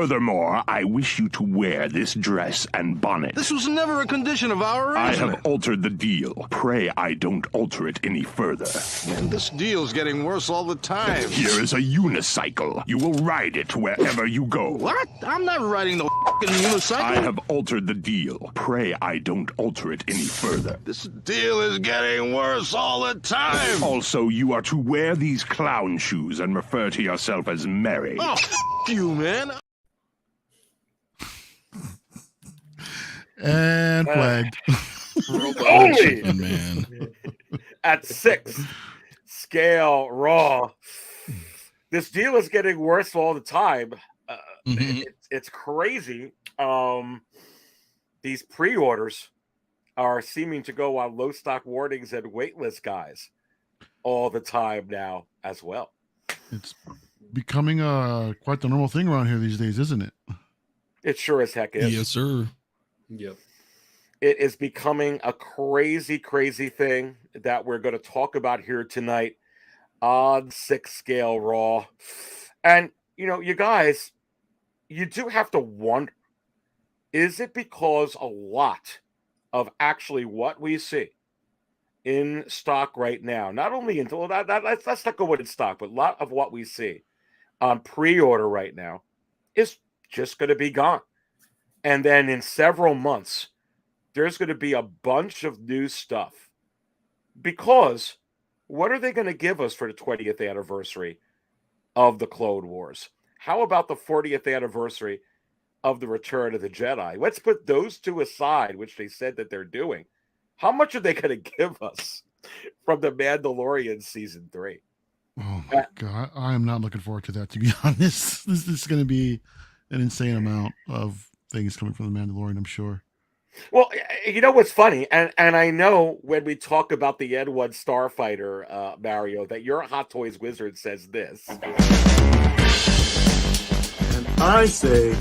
Furthermore, I wish you to wear this dress and bonnet. This was never a condition of our I arrangement. have altered the deal. Pray I don't alter it any further. Man, this deal's getting worse all the time. Here is a unicycle. You will ride it wherever you go. What? I'm not riding the f***ing unicycle. I have altered the deal. Pray I don't alter it any further. This deal is getting worse all the time. Also, you are to wear these clown shoes and refer to yourself as Mary. Oh, f*** you, man. And flagged. Only Man. at 6 scale raw. This deal is getting worse all the time. It's crazy. These pre-orders are seeming to go on low stock warnings and waitlist guys all the time now as well. It's becoming quite the normal thing around here these days, isn't it? It sure as heck is. Yes, sir. Yep. It is becoming a crazy, crazy thing that we're going to talk about here tonight on 6 scale raw. And, you know, you guys, you do have to wonder, is it because a lot of actually what we see in stock right now, not only until let's not go with in stock, but a lot of what we see on pre-order right now is just going to be gone. And then in several months, there's going to be a bunch of new stuff. Because what are they going to give us for the 20th anniversary of the Clone Wars? How about the 40th anniversary of the Return of the Jedi? Let's put those two aside, which they said that they're doing. How much are they going to give us from the Mandalorian season 3? Oh my God. I am not looking forward to that, to be honest. This is going to be an insane amount of things coming from the Mandalorian, I'm sure. Well, you know what's funny, and I know when we talk about the N1 Starfighter, Mario, that your Hot Toys wizard says this. And I say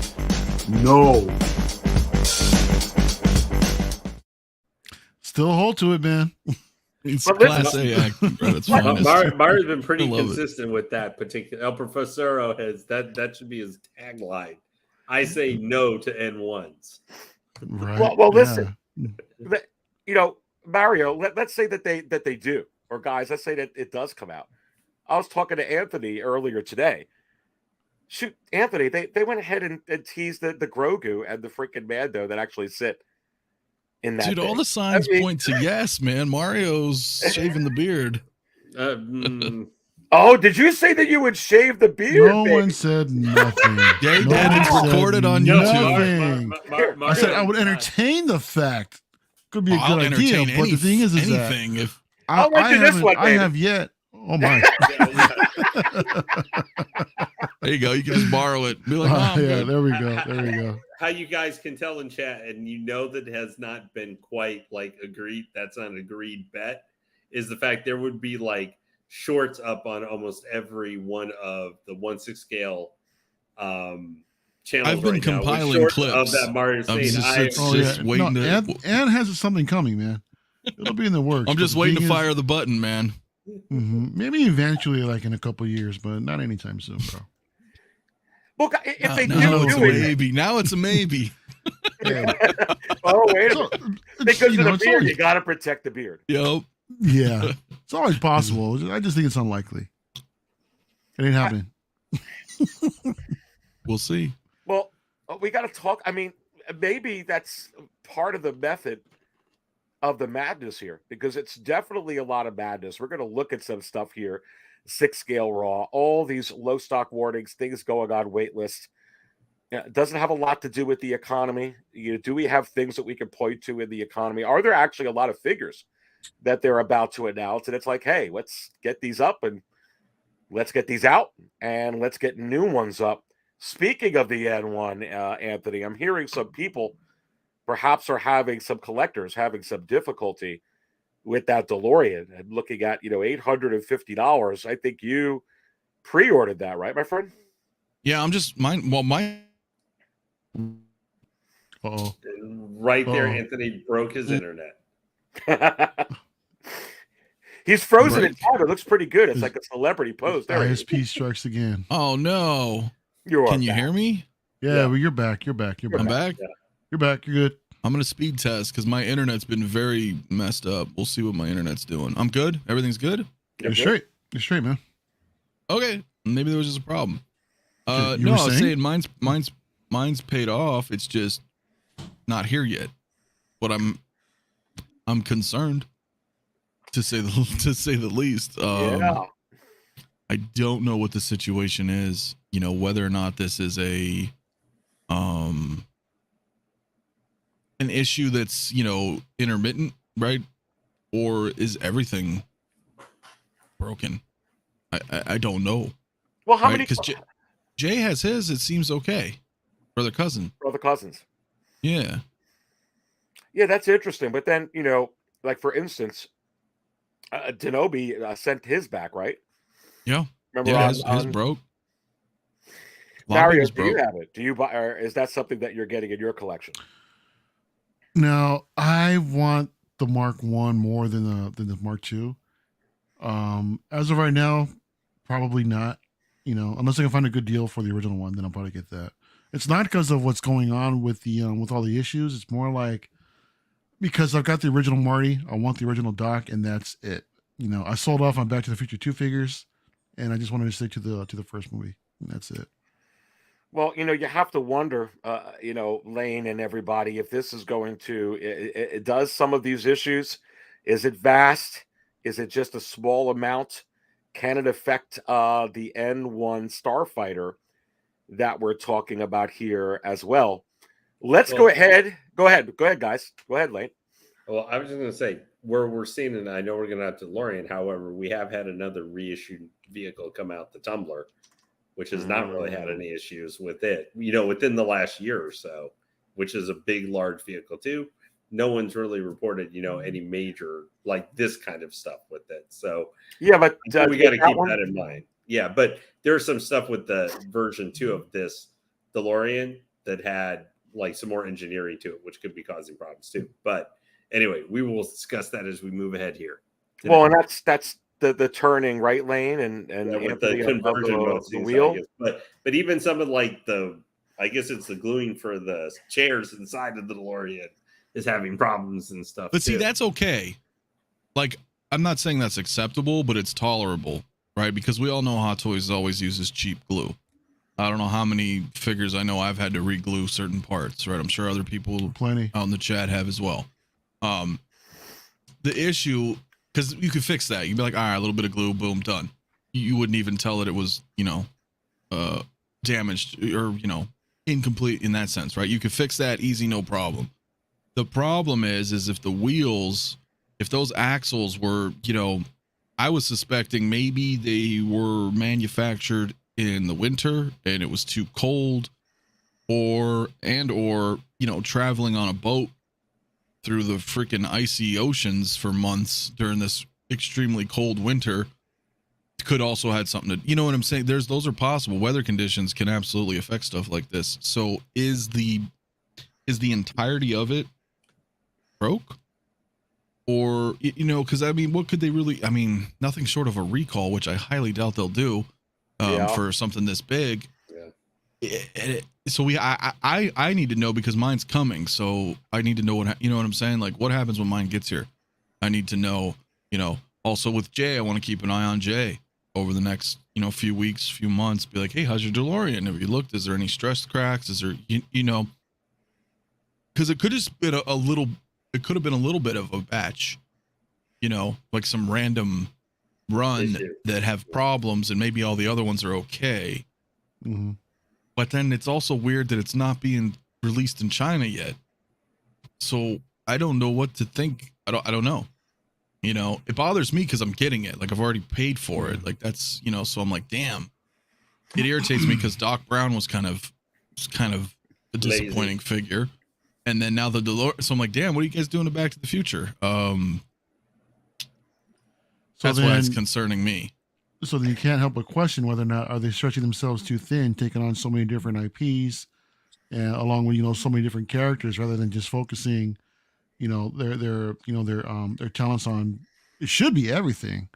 no. Still hold to it, man. It's But class listen- A acting, bro. It's fine. Mario's been pretty I love it. consistent with that particular. El Profesoro has that should be his tagline. I say no to N1s. Right. Well, listen. Yeah. You know, Mario, let's say that they do, or guys, let's say that it does come out. I was talking to Anthony earlier today. Shoot, Anthony, they went ahead and teased the Grogu and the freaking Mando that actually sit in that. Dude, all thing. the signs I mean- point to yes, man. Mario's shaving the beard. Oh, did you say that you would shave the beard? No baby? one said nothing. Yeah, he No did. It's one said recorded on nothing. YouTube. I said I would entertain the fact. Could be a I'll good idea, entertain but the thing is that anything if I'll let you this one, I baby. have yet. Oh my! there you go. You can just borrow it. Be like, Oh, oh, yeah, there we go. There we go. How you guys can tell in chat, and you know that it has not been quite like agreed. That's not an agreed bet. Is the fact there would be like shorts up on almost every one of the 1/6 scale channels. I've been right now with compiling shorts clips of that Mario I'm scene. just waiting to. Ann has something coming, man. It'll be in the works. I'm just but the waiting to thing fire the button, man. Maybe eventually, like in a couple of years, but not anytime soon, bro. Well, if they now it's do a it, maybe. Now it's a maybe. oh wait a minute. Because you of know, the it's beard, always- you got to protect the beard. Yo, Yeah, it's always possible. I just think it's unlikely. It ain't happening. we'll see. Well, we got to talk. I mean, maybe that's part of the method of the madness here, because it's definitely a lot of madness. We're going to look at some stuff here, 6 scale raw, all these low stock warnings, things going on waitlist. Yeah, it doesn't have a lot to do with the economy. Do we have things that we can point to in the economy? Are there actually a lot of figures that they're about to announce? And it's like, hey, let's get these up and let's get these out and let's get new ones up. Speaking of the N1, Anthony, I'm hearing some people perhaps are having some collectors having some difficulty with that DeLorean and looking at, $850. I think you pre-ordered that, right, my friend? Yeah, I'm just mine. Well, mine. Oh, Right there, Anthony broke his internet. He's frozen in Right. time. It looks pretty good. It's like a celebrity pose. There he is. ISP strikes again. Oh no! You are Can you back. hear me? Yeah, Yeah. well, you're back. You're back. You're You're I'm back. back. Yeah. You're back. You're good. I'm gonna speed test because my internet's been very messed up. We'll see what my internet's doing. I'm good. Everything's good. You're straight. You're straight, man. Okay. Maybe there was just a problem. You No, were I was saying? saying mine's paid off. It's just not here yet. But I'm concerned to say the least. Yeah. I don't know what the situation is. You know, whether or not this is an issue that's, you know, intermittent, right? Or is everything broken? I don't know. Well, how Right? many? Because Jay has his. It seems okay. Brother cousin. Brother cousins. Yeah. Yeah, that's interesting. But then, you know, like for instance, Denobi sent his back, right? Yeah. Remember, Yeah. on, His on broke. Mario, Lobby's do you broke. have it? Do you buy, or is that something that you're getting in your collection? Now, I want the Mark One more than the Mark Two. As of right now, probably not. You know, unless I can find a good deal for the original one, then I'll probably get that. It's not because of what's going on with the with all the issues. It's more like because I've got the original Marty, I want the original Doc, and that's it. You know, I sold off on Back to the Future 2 figures, and I just wanted to stick to the first movie, and that's it. Well, you know, you have to wonder, you know, Lane and everybody, if this is going to, it does some of these issues. Is it vast? Is it just a small amount? Can it affect the N1 Starfighter that we're talking about here as well? Let's go ahead. Go ahead, guys. Go ahead, Lane. Well, I was just going to say where we're seeing, and I know we're going to have to DeLorean. However, we have had another reissued vehicle come out, the Tumbler, which has not really had any issues with it, you know, within the last year or so, which is a big, large vehicle too. No one's really reported, you know, any major like this kind of stuff with it. So yeah, but we got to keep that in mind. Yeah, but there's some stuff with the version 2 of this DeLorean that had like some more engineering to it, which could be causing problems too. But anyway, we will discuss that as we move ahead here today. Well, and that's the turning right lane and with the conversion mode, the wheel. But even some of like I guess it's the gluing for the chairs inside of the DeLorean is having problems and stuff. But see, too. that's okay. Like, I'm not saying that's acceptable, but it's tolerable, right? Because we all know Hot Toys always uses cheap glue. I don't know how many figures I know I've had to re-glue certain parts, right? I'm sure other people Plenty out in the chat have as well. The issue, because you could fix that. You'd be like, all right, a little bit of glue, boom, done. You wouldn't even tell that it was, you know, damaged or, you know, incomplete in that sense, right? You could fix that easy, no problem. The problem is if the wheels, if those axles were, you know, I was suspecting maybe they were manufactured in the winter and it was too cold, or, you know, traveling on a boat through the freaking icy oceans for months during this extremely cold winter could also had something to, you know what I'm saying? Those are possible. Weather conditions can absolutely affect stuff like this. So is the entirety of it broke? Or, you know, because I mean, what could they really, I mean, nothing short of a recall, which I highly doubt they'll do for something this big. Yeah. So I need to know because mine's coming. So I need to know what, you know what I'm saying? Like what happens when mine gets here? I need to know, you know, also with Jay, I want to keep an eye on Jay over the next, you know, few weeks, few months, be like, hey, how's your DeLorean? Have you looked? Is there any stress cracks? Is there, you know, because it could have been a little, it could have been a little bit of a batch, you know, like some random run that have problems and maybe all the other ones are okay. Mm-hmm. But then it's also weird that it's not being released in China yet. So I don't know what to think. I don't know. You know, it bothers me because I'm getting it. Like I've already paid for it. Like that's, you know, so I'm like, damn. It irritates me because Doc Brown was kind of a disappointing figure. And then now the DeLorean. So I'm like, damn, what are you guys doing to Back to the Future? That's why it's concerning me. So then you can't help but question whether or not are they stretching themselves too thin, taking on so many different IPs, and along with, you know, so many different characters, rather than just focusing, you know, their talents on, it should be everything,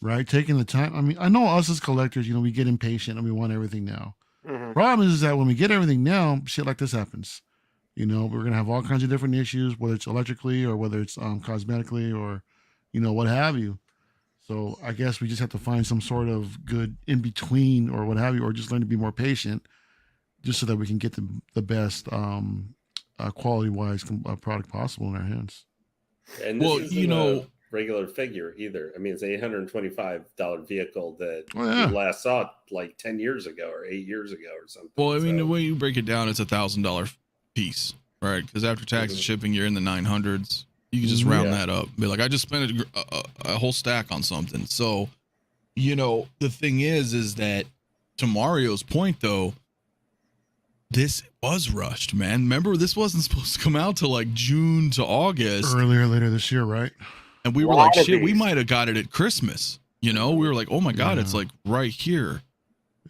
right? Taking the time. I mean, I know us as collectors, you know, we get impatient and we want everything now, Mhm. Problem is that when we get everything now, shit like this happens. You know, we're gonna have all kinds of different issues, whether it's electrically or whether it's cosmetically or, you know, what have you. So I guess we just have to find some sort of good in between or what have you, or just learn to be more patient, just so that we can get the best quality wise product possible in our hands. And this Well, isn't you know, a regular figure either. I mean, it's an $825 vehicle that Oh yeah, we last saw like 10 years ago or 8 years ago or something. well, I mean, the So, way you break it down, it's $1,000 piece, right? Because after tax and Mhm. shipping, you're in the 900s. You can just round Yeah. that up. Be like, I just spent a whole stack on something. So, you know, the thing is that to Mario's point, though, this was rushed, man. Remember, this wasn't supposed to come out till like June to August. earlier later this year, right? And we were Lot like, of shit, we these. might have got it at Christmas. You know, we were like, oh my God, it's Yeah. like right here.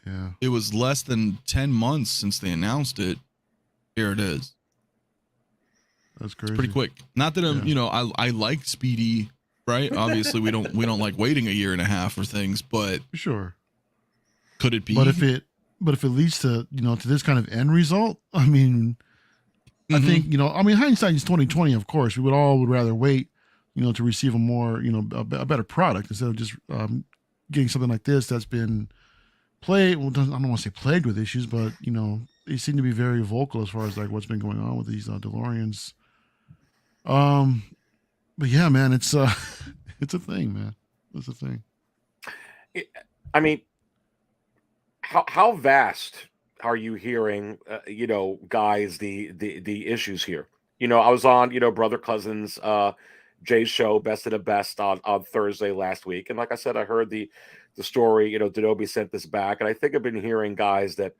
Yeah, It was less than 10 months since they announced it. Here it is. that's crazy. Pretty quick. Not that I'm, Yeah. you know, I like speedy, right? Obviously, we don't like waiting a year and a half for things, but Sure. could it be? But if it leads to, you know, to this kind of end result, I mean, I Mhm. think, you know, I mean, hindsight is 2020. Of course, we would rather wait, you know, to receive a more, you know, a better product instead of just getting something like this that's been played. Well, I don't want to say plagued with issues, but you know, they seem to be very vocal as far as like what's been going on with these DeLoreans. But yeah, man, it's it's a thing, man. It's a thing. I mean, how vast are you hearing? You know, guys, the issues here. You know, I was on brother cousins Jay's show, Best of the Best on Thursday last week, and like I said, I heard the story. You know, Denobi sent this back, and I think I've been hearing guys that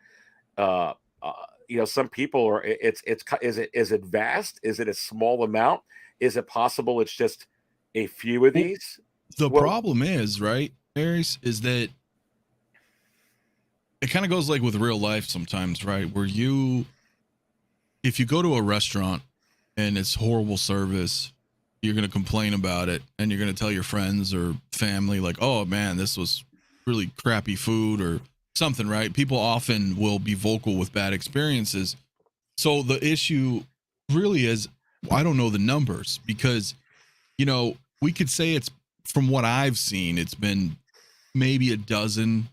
uh, uh you know, some people are is it vast? Is it a small amount? Is it possible it's just a few of Well, these? the Well, problem is, right, Aries, is that it kind of goes like with real life sometimes, right? Where if you go to a restaurant and it's horrible service, you're going to complain about it and you're going to tell your friends or family, like, oh man, this was really crappy food or something, right? People often will be vocal with bad experiences. So the issue really is, I don't know the numbers because, you know, we could say it's, from what I've seen, it's been maybe a dozen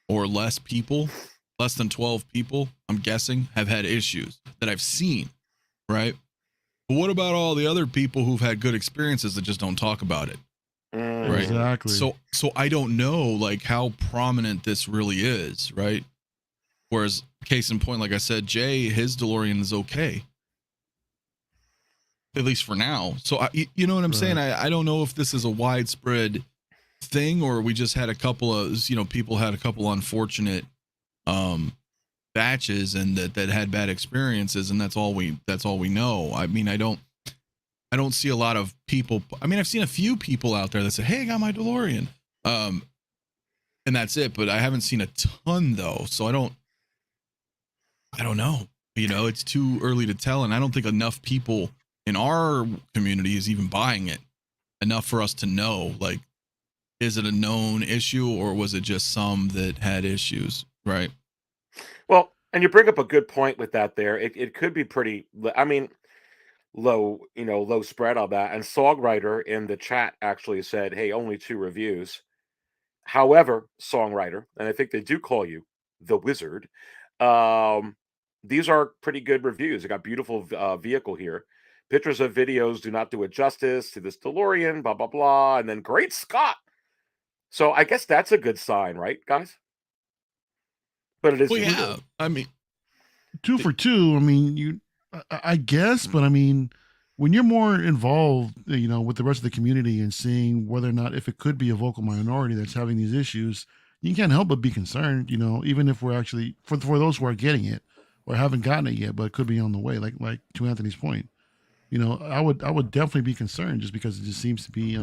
or less people, less than 12 people, I'm guessing, have had issues that I've seen, right? But what about all the other people who've had good experiences that just don't talk about it, right? Exactly. So I don't know like how prominent this really is, right? Whereas case in point, like I said, Jay, his DeLorean is okay, at least for now. So you know what I'm saying? I don't know if this is a widespread thing or we just had a couple of, you know, people had a couple unfortunate batches and that had bad experiences, and that's all we know. I mean, I don't see a lot of people. I mean, I've seen a few people out there that say, hey, I got my DeLorean, and that's it, but I haven't seen a ton though, so I don't know, you know, it's too early to tell, and I don't think enough people in our community is even buying it enough for us to know, like, is it a known issue or was it just some that had issues, right? well, and you bring up a good point with that there. It could be pretty, I mean, low, you know, low spread on that. And Songwriter in the chat actually said, hey, only 2 reviews. However, Songwriter, and I think they do call you the wizard, um, these are pretty good reviews. I got beautiful vehicle here. Pictures of videos do not do it justice to this DeLorean, blah, blah, blah. And then great Scott. So I guess that's a good sign, right, guys? But it is. Well, yeah, I mean, 2 for 2. I mean, I guess, but I mean, when you're more involved, you know, with the rest of the community and seeing whether or not if it could be a vocal minority that's having these issues, you can't help but be concerned. You know, even if we're actually for those who are getting it or haven't gotten it yet, but it could be on the way. Like to Anthony's point, you know, I would definitely be concerned just because it just seems to be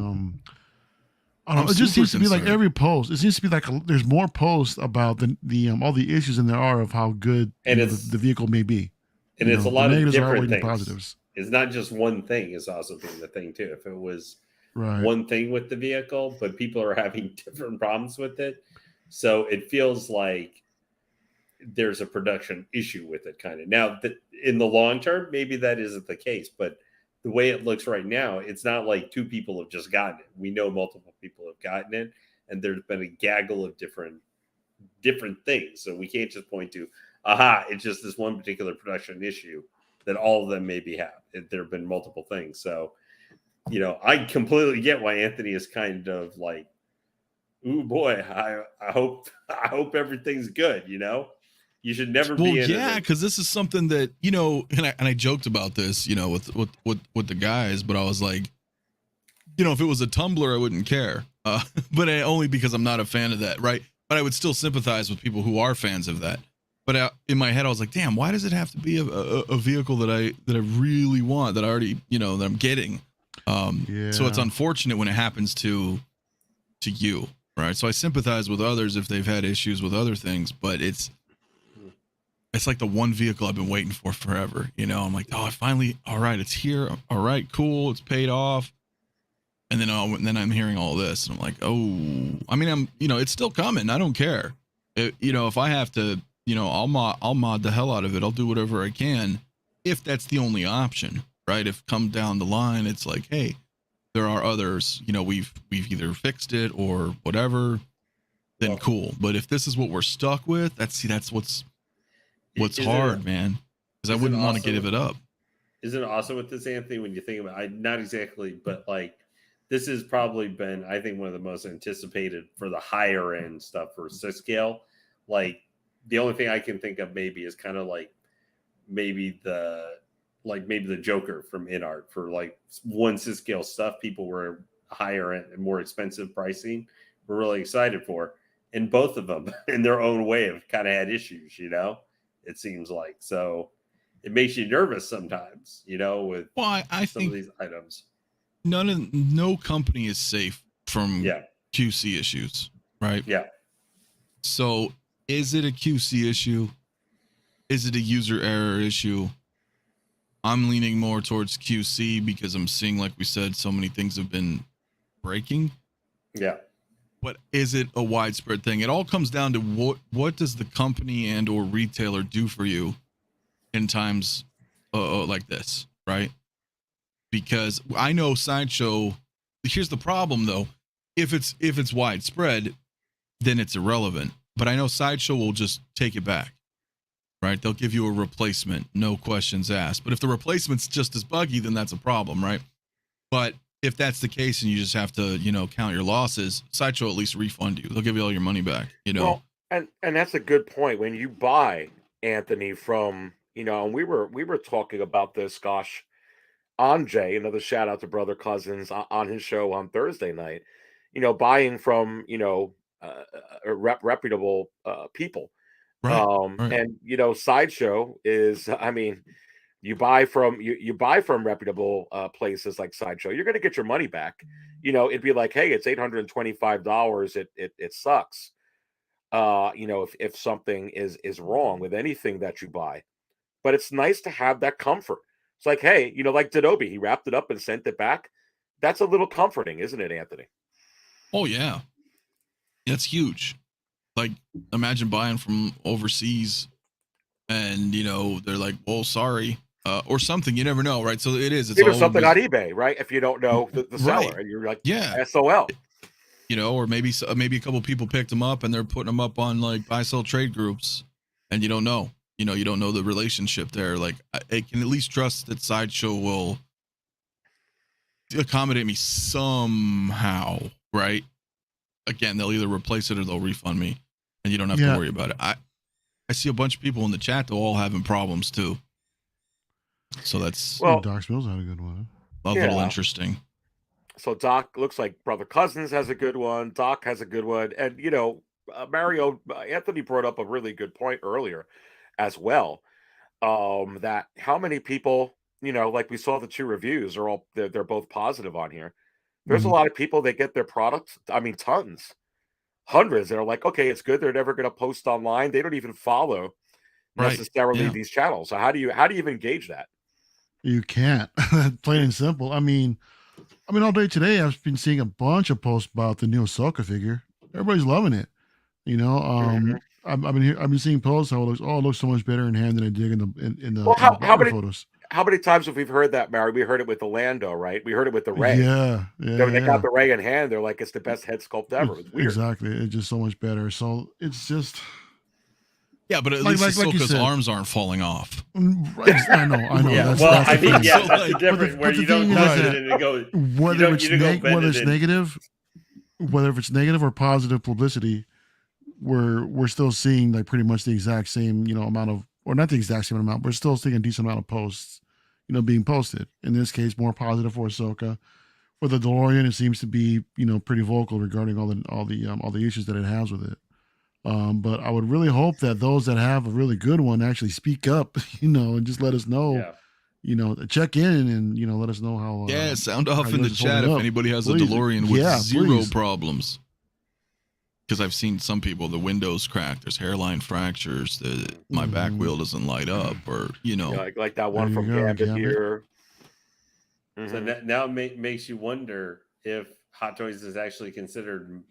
I don't know. It just seems to be like every post. It seems to be like there's more posts about the all the issues than there are of how good And the vehicle may be. And it's a lot of different things. Positives. It's not just one thing is also being the thing too. If it was Right. one thing with the vehicle, but people are having different problems with it. So it feels like there's a production issue with it, kind of. Now, in the long term, maybe that isn't the case, but the way it looks right now, it's not like 2 people have just gotten it. We know multiple people have gotten it, and there's been a gaggle of different things. So we can't just point to, aha, it's just this one particular production issue that all of them maybe have. There have been multiple things. So, you know, I completely get why Anthony is kind of like, ooh boy, I hope everything's good, you know? You should never be in. Yeah, because this is something that, you know, and I joked about this, you know, with the guys, but I was like, you know, if it was a Tumblr, I wouldn't care. But only because I'm not a fan of that, right? But I would still sympathize with people who are fans of that. But in my head, I was like, damn, why does it have to be a vehicle that I really want, that I already, you know, that I'm getting? So it's unfortunate when it happens to you, right? So I sympathize with others if they've had issues with other things, but it's like the one vehicle I've been waiting for forever. You know, I'm like, oh, I finally, all right, it's here. All right, cool. It's paid off. And then I'm hearing all this and I'm like, oh, I mean, you know, it's still coming. I don't care. You know, if I have to, you know, I'll mod the hell out of it. I'll do whatever I can if that's the only option, right? If come down the line, it's like, hey, there are others, you know, we've either fixed it or whatever, then cool. But if this is what we're stuck with, that's what's hard, man. Because I wouldn't want to give it up. Isn't it awesome with this, Anthony, when you think about it? Not exactly, but like, this has probably been, I think, one of the most anticipated for the higher end stuff for 6 scale. Like, the only thing I can think of maybe is kind of like maybe the Joker from InArt for like 1 6 scale stuff. People were higher end and more expensive pricing. We're really excited for, and both of them in their own way have kind of had issues. You know, it seems like, so it makes you nervous sometimes. You know, with I some think of these items. No company is safe from QC issues, right? Yeah. So is it a QC issue? Is it a user error issue? I'm leaning more towards QC because I'm seeing, like we said, so many things have been breaking. Yeah. But is it a widespread thing? It all comes down to what does the company and or retailer do for you in times like this, right? Because I know Sideshow, here's the problem though. If it's widespread, then it's irrelevant. But I know Sideshow will just take it back, right? They'll give you a replacement, no questions asked. But if the replacement's just as buggy, then that's a problem, right? But if that's the case and you just have to, you know, count your losses, Sideshow at least refund you. They'll give you all your money back, you know? Well, and that's a good point. When you buy, Anthony, from, you know, and we were talking about this, gosh, on Jay, another shout out to Brother Cousins on his show on Thursday night, you know, buying from, you know, reputable people. Right. And, you know, Sideshow is, I mean, you buy from reputable places like Sideshow, you're going to get your money back. You know, it'd be like, hey, it's $825. It sucks. You know, if something is wrong with anything that you buy, but it's nice to have that comfort. It's like, hey, you know, like Denobi, he wrapped it up and sent it back. That's a little comforting, isn't it, Anthony? Oh yeah, that's huge. Like, imagine buying from overseas, and you know they're like, "Well, sorry," or something. You never know, right? So it is. It's either something on eBay, right? If you don't know the seller, right. and you're like, yeah, SOL. You know, or maybe a couple people picked them up and they're putting them up on like buy sell trade groups, and you don't know. You know, you don't know the relationship there. Like, I can at least trust that Sideshow will accommodate me somehow, right? Again, they'll either replace it or they'll refund me, and you don't have to worry about it. I see a bunch of people in the chat, they're all having problems too. So that's, well, Doc Mills had a good one. A little interesting. So Doc looks like Brother Cousins has a good one. Doc has a good one. And, you know, Mario, Anthony brought up a really good point earlier as well, that how many people, you know, like we saw the 2 reviews are all, they're both positive on here. There's a lot of people that get their products. I mean, tons, hundreds that are like, okay, it's good. They're never going to post online. They don't even follow necessarily these channels. So how do you even engage that? You can't. Plain and simple. I mean, all day today I've been seeing a bunch of posts about the new Ahsoka figure. Everybody's loving it. You know, I've been seeing posts how it looks. Oh, it looks so much better in hand than I did in the Well, how many photos. how many times have we heard that, Mary? We heard it with the Lando, right? We heard it with the Ray. Yeah, So when they got the Ray in hand, they're like, it's the best head sculpt ever. It's weird. Exactly. It's just so much better. So it's just. Yeah, but at Like- least like you Ahsoka's said. arms aren't falling off. Right, I know. Yeah, That's, well, that's I the mean, thing. yeah, So, that's like, the difference but where the you don't thing is touch that it and it goes. whether it's you don't go bend whether it's it in. negative or positive publicity, we're still seeing like pretty much the exact same amount of, or not the exact same amount, we're still seeing a decent amount of posts being posted. In this case, more positive for Ahsoka. For the DeLorean, it seems to be pretty vocal regarding all the issues that it has with it. But I would really hope that those that have a really good one actually speak up, and just let us know. Yeah. Check in and let us know how. Yeah, sound off how in the yours is chat holding if up. anybody has Please. a DeLorean with Yeah, zero please. problems. Because I've seen some people, the windows cracked, there's hairline fractures, my back wheel doesn't light up, or like that one There from you go, Gambit Gambit. here. So Mhm. now it makes you wonder if Hot Toys is actually considering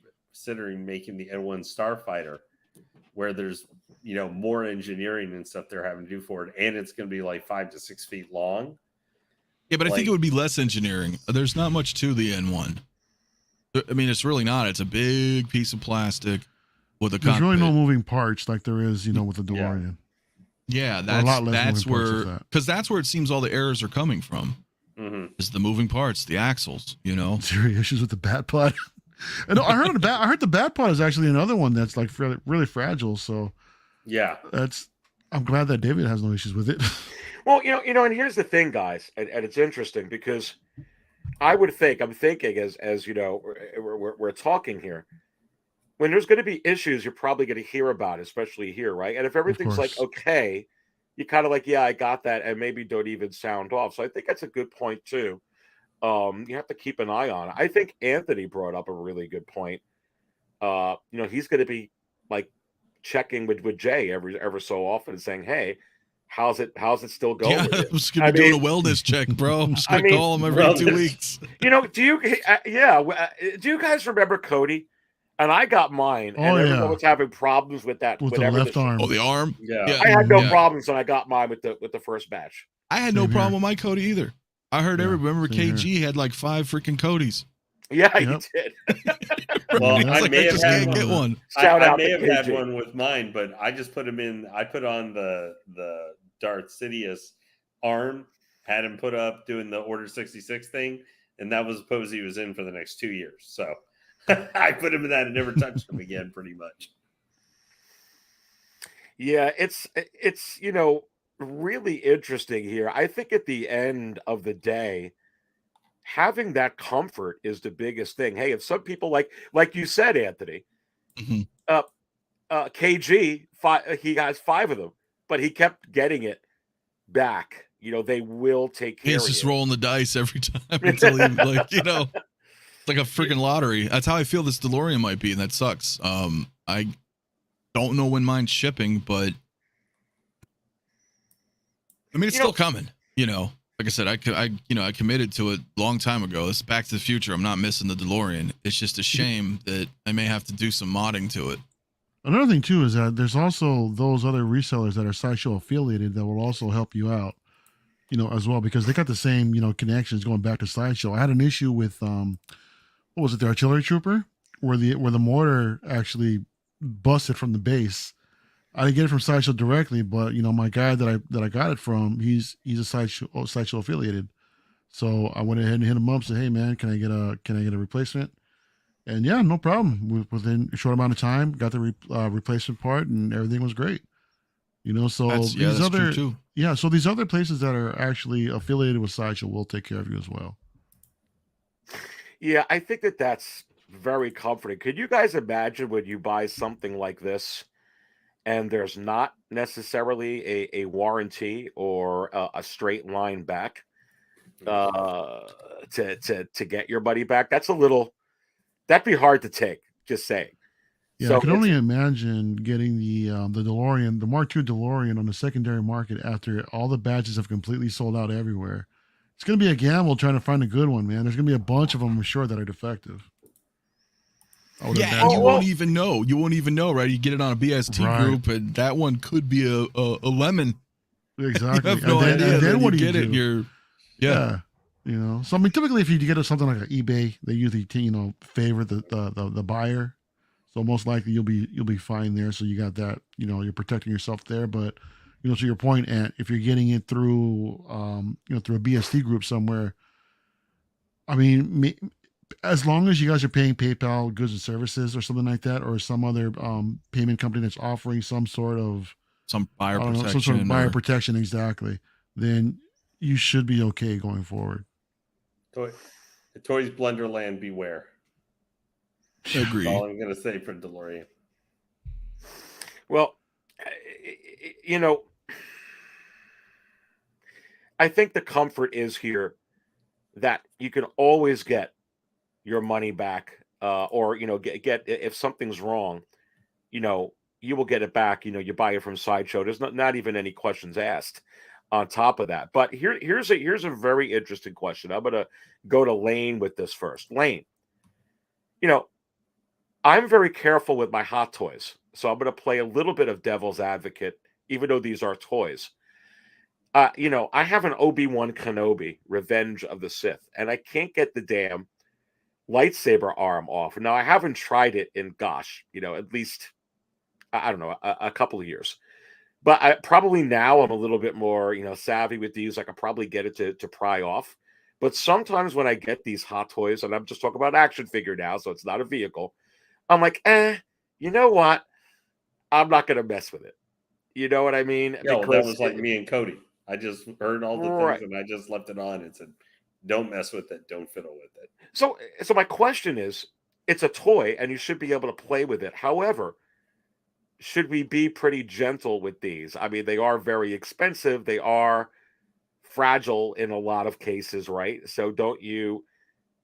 making the N1 Starfighter, where there's more engineering and stuff they're having to do for it, and it's going to be like 5 to 6 feet long. Yeah, but I think Like- it would be less engineering. There's not much to the N1. I mean, it's really not. It's a big piece of plastic with a There's really no cockpit. moving parts like there is, with the DeLorean. Yeah, Or a that's lot less that's moving parts with where that. because that's where it seems all the errors are coming from. Mm-hmm. Is the moving parts, the axles, Serious issues with the bat pod. And I heard the bat pod is actually another one that's like really fragile. So Yeah. I'm glad that David has no issues with it. Well, and here's the thing, guys, and it's interesting because I'm thinking as we're talking here. When there's going to be issues, you're probably going to hear about it, especially here, right? And if everything's like course. okay, you kind of like, yeah, I got that, and maybe don't even sound off. So I think that's a good point too. You have to keep an eye on it. I think Anthony brought up a really good point. He's going to be like checking with Jay ever so often and saying, hey, how's it still going? Yeah, with I'm you? just gonna be doing a wellness check, bro. I'm just gonna call him every 2 weeks. Do you guys remember Cody? And I got mine, and everyone was having problems with that. With the whatever left arm. Oh, the arm. Yeah. I had no problems when I got mine with the first batch. I had no Same problem here. with my Cody either. I heard remember same KG had like 5 freaking Codys. Yeah, Yep. you did. Well, Yeah. I Like, may I have just had can't get one. Shout I out may to have had KG. one with mine, but I just put him in. I put on the Darth Sidious arm, had him put up doing the Order 66 thing, and that was the pose he was in for the next 2 years. So I put him in that and never touched him again, pretty much. Yeah, it's really interesting here. I think at the end of the day, having that comfort is the biggest thing. Hey, if some people like you said, Anthony, Mhm. KG, he has 5 of them, but he kept getting it back. They will take care He's of just you. rolling the dice every time until he it's like a freaking lottery. That's how I feel this DeLorean might be, and that sucks. I don't know when mine's shipping, but I mean it's still coming. Like I said, I committed to it a long time ago. It's Back to the Future. I'm not missing the DeLorean. It's just a shame that I may have to do some modding to it. Another thing too is that there's also those other resellers that are Sideshow affiliated that will also help you out, as well, because they got the same, connections going back to Sideshow. I had an issue with what was it, the artillery trooper, where the mortar actually busted from the base. I didn't get it from Sideshow directly, but my guy that I got it from, he's a Sideshow affiliated. So I went ahead and hit him up, said, "Hey man, can I get a replacement?" And yeah, no problem. Within a short amount of time, got the replacement part, and everything was great. So That's these true other too. so these other places that are actually affiliated with Sideshow will take care of you as well. Yeah, I think that's very comforting. Could you guys imagine when you buy something like this and there's not necessarily a warranty or a straight line back to get your money back? That'd be hard to take, just saying. Yeah, So I can only imagine getting the DeLorean, the Mark II DeLorean, on the secondary market after all the badges have completely sold out everywhere. It's going to be a gamble trying to find a good one, man. There's going to be a bunch of them, I'm sure, that are defective. I would've Yeah, and you imagined. won't even know. You won't even know, right? You get it on a BST Right. group, and that one could be a lemon. Exactly. You have no and then, idea. And then Then what you do you get do? it. You're yeah. You know. So I mean, typically, if you get something like an eBay, they usually favor the buyer. So most likely you'll be fine there. So you got that. You're protecting yourself there. But to your point, Ant, if you're getting it through through a BST group somewhere, I mean, as long as you guys are paying PayPal goods and services or something like that, or some other payment company that's offering some sort of Some buyer protection. some sort of buyer or- protection, exactly, then you should be okay going forward. The Toys Blunderland, beware. Agree. That's all I'm going to say for DeLorean. Well, I think the comfort is here that you can always get your money back, or get if something's wrong, you will get it back. You buy it from Sideshow. There's not even any questions asked on top of that. But here's a very interesting question. I'm gonna go to Lane with this first. Lane, I'm very careful with my Hot Toys, so I'm gonna play a little bit of devil's advocate, even though these are toys. I have an Obi-Wan Kenobi, Revenge of the Sith, and I can't get the damn lightsaber arm off. Now, I haven't tried it in, at least, I don't know, a couple of years. But probably now I'm a little bit more, savvy with these. I could probably get it to pry off. But sometimes when I get these Hot Toys, and I'm just talking about action figure now, so it's not a vehicle, I'm like, you know what? I'm not going to mess with it. You know what I mean? Yeah, well, that was like me and Cody. I just heard all the Right. things and I just left it on and said, don't mess with it. Don't fiddle with it. So my question is, it's a toy and you should be able to play with it. However, should we be pretty gentle with these? I mean, they are very expensive. They are fragile in a lot of cases, right? So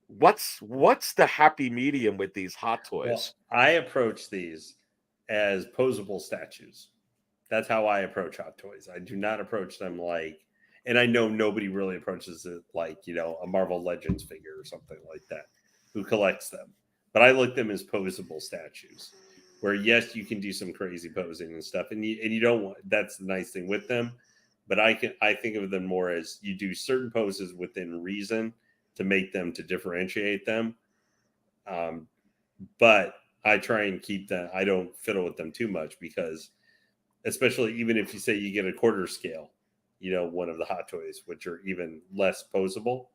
what's the happy medium with these Hot Toys? Well, I approach these as posable statues. That's how I approach Hot Toys. I do not approach them and I know nobody really approaches it like, a Marvel Legends figure or something like that who collects them. But I look at them as posable statues where, yes, you can do some crazy posing and stuff. And you don't want, that's the nice thing with them. But I think of them more as you do certain poses within reason to make them, to differentiate them. But I try and keep them. I don't fiddle with them too much because, especially even if you say you get a quarter scale, one of the Hot Toys, which are even less posable.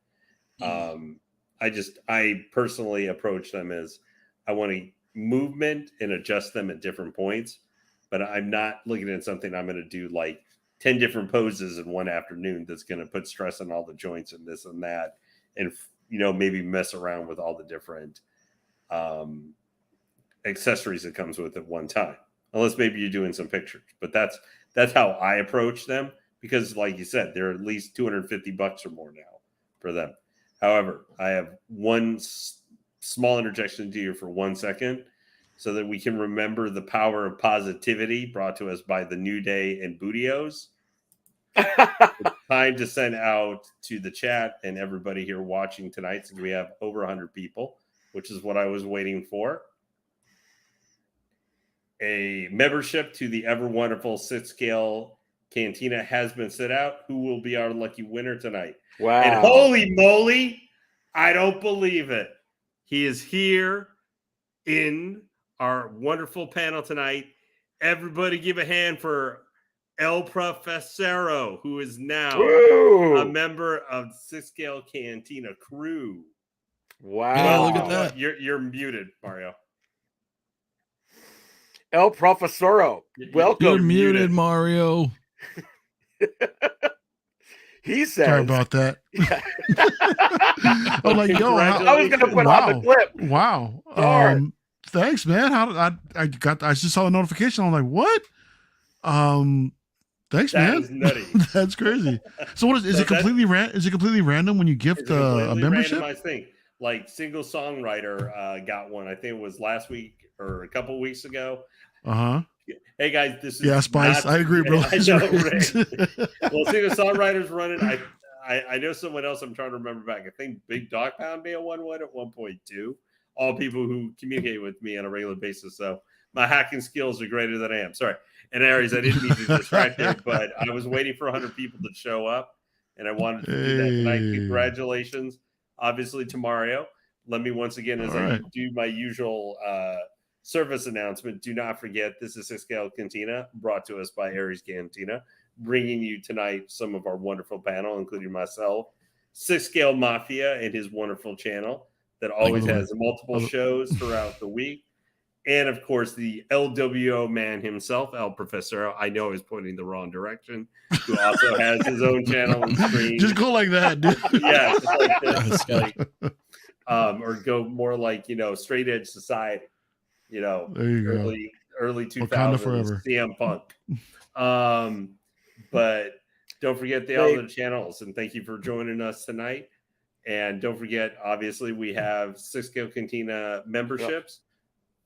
I personally approach them as I want to movement and adjust them at different points, but I'm not looking at something I'm going to do like 10 different poses in one afternoon that's going to put stress on all the joints and this and that. And, maybe mess around with all the different accessories that comes with it one time. Unless maybe you're doing some pictures, but that's how I approach them because, like you said, they're at least $250 or more now for them. However, I have one small interjection to you for 1 second, so that we can remember the power of positivity brought to us by the New Day and Bootios. It's time to send out to the chat and everybody here watching tonight. So we have over 100 people, which is what I was waiting for. A membership to the ever wonderful 6-scale Cantina has been set out. Who will be our lucky winner tonight? Wow. And holy moly, I don't believe it. He is here in our wonderful panel tonight. Everybody give a hand for El Profesero, who is now a member of 6-scale Cantina crew. Wow. Yeah, look at that. You're muted, Mario. El Profesoro, welcome. You're muted, Mario. He says. Sorry about that. I'm like, yo, I was going to put on the clip. Wow. Sorry. Thanks, man. I just saw the notification. I'm like, what? Thanks, That man. is nutty. That's crazy. So what is So it completely is it completely random when you gift It's a a membership? randomized thing. Like Single Songwriter got one. I think it was last week or a couple weeks ago. Uh-huh. Hey guys, this is Yeah, Spice. I agree, bro. I know, right? Well, Single Songwriter's running. I know someone else. I'm trying to remember back. I think Big Dog Pound may have won one at 1.2. all people who communicate with me on a regular basis. So my hacking skills are greater than I am. Sorry. And Aries, I didn't mean to distract there, but I was waiting for 100 people to show up, and I wanted to do that tonight. Congratulations, obviously, to Mario. Let me once again, as I do my usual service announcement, do not forget this is 6-Scale Cantina, brought to us by Aries Cantina, bringing you tonight some of our wonderful panel, including myself, 6-Scale Mafia and his wonderful channel that always has multiple shows throughout the week. And, of course, the LWO man himself, El Professor. I know I was pointing the wrong direction, who also has his own channel and stream. Just go like that, dude. Yeah, just like this. Like, or go more like, straight edge society, there you early go. Wakanda 2000s, forever. CM Punk. But don't forget the other channels. And thank you for joining us tonight. And don't forget, obviously, we have 6-Scale Cantina memberships.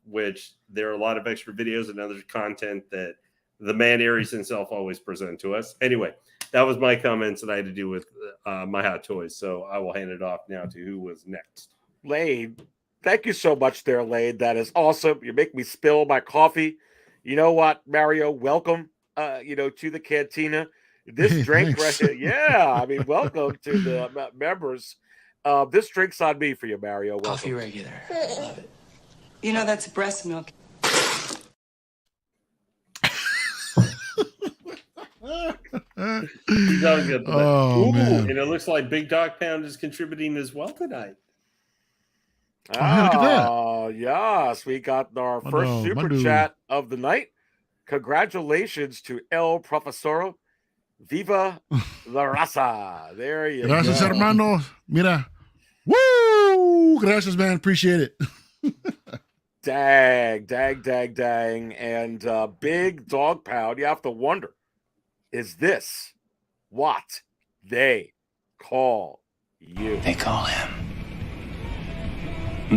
Which there are a lot of extra videos and other content that the man Aries himself always present to us. Anyway, that was my comments that I had to do with my Hot Toys. So I will hand it off now to who was next. Lade, thank you so much there, Lade. That is awesome. You make me spill my coffee. You know what, Mario? Welcome, to the cantina. This drink right here, yeah. I mean, welcome to the members. This drink's on me for you, Mario. Welcome. Coffee regular. Love it. That's breast milk. He's always got the Oh, man. and it looks like Big Dog Pound is contributing as well tonight. look at that. Oh, yes. We got our first super chat of the night. Congratulations to El Profesoro. Viva la raza. There you Gracias, go. hermano. Mira. Woo! Gracias, man. Appreciate it. Dang. And Big Dog Pound, you have to wonder, is this what they call you? They call him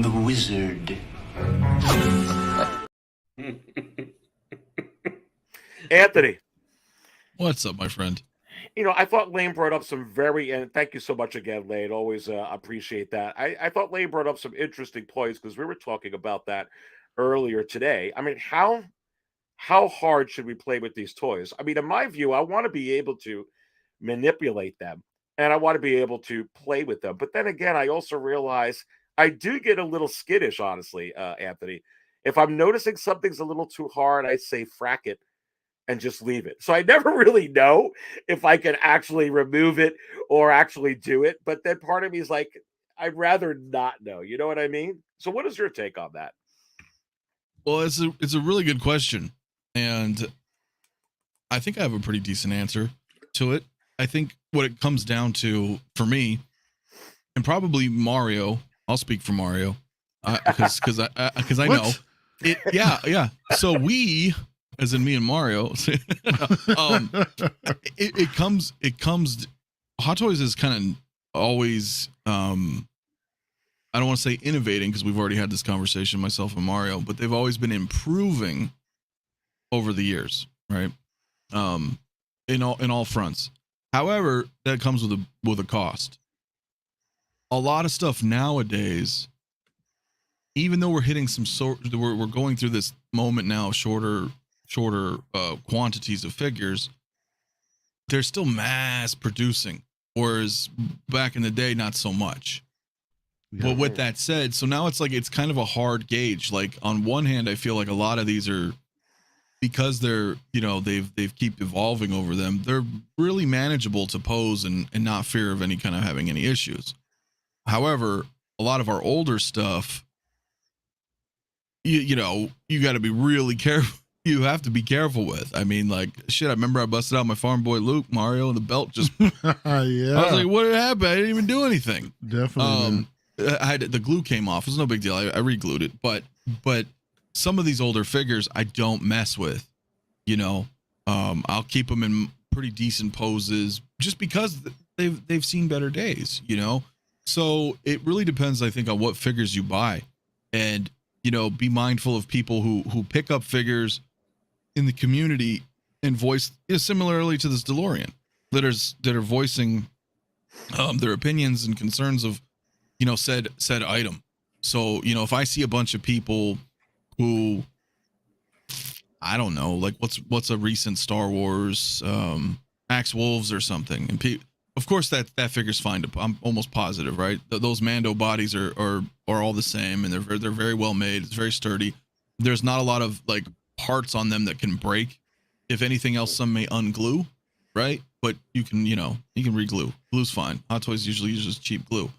the Wizard. Anthony. What's up, my friend? I thought Lane brought up some and thank you so much again, Lane. Always appreciate that. I thought Lane brought up some interesting points because we were talking about that earlier today. I mean, how hard should we play with these toys? I mean, in my view, I want to be able to manipulate them and I want to be able to play with them. But then again, I also realize I do get a little skittish, honestly, Anthony. If I'm noticing something's a little too hard, I say frack it and just leave it. So I never really know if I can actually remove it or actually do it. But then part of me is like, I'd rather not know. You know what I mean? So what is your take on that? Well, it's a really good question. And I think I have a pretty decent answer to it. I think what it comes down to for me, and probably Mario, I'll speak for Mario, because I know it. Yeah. So we, as in me and Mario, it comes. Hot Toys is kind of always. I don't want to say innovating because we've already had this conversation, myself and Mario, but they've always been improving over the years, right? In all fronts. However, that comes with a cost. A lot of stuff nowadays, even though we're hitting we're going through this moment now, shorter quantities of figures, they're still mass producing, whereas back in the day, not so much. But with that said, so now it's kind of a hard gauge. Like on one hand, I feel like a lot of these are, because they're, they've keep evolving over them, they're really manageable to pose and not fear of any kind of having any issues. However, a lot of our older stuff, you got to be really careful. You have to be careful with. I mean, like, shit, I remember I busted out my farm boy Luke, Mario, and the belt just, Yeah. I was like, what happened? I didn't even do anything. Definitely. I had the glue came off. It was no big deal. I re-glued it, but some of these older figures I don't mess with. I'll keep them in pretty decent poses just because they've seen better days. So it really depends, I think, on what figures you buy, and be mindful of people who pick up figures in the community and voice similarly to this DeLorean that are voicing their opinions and concerns of said item. So, you know, if I see a bunch of people who, I don't know, like what's a recent Star Wars, Axe Wolves or something, and of course that figure's fine. I'm almost positive, right? Those Mando bodies are all the same, and they're very well made. It's very sturdy. There's not a lot of like parts on them that can break. If anything else, some may unglue, right? But you can re-glue. Glue's fine. Hot Toys usually uses cheap glue.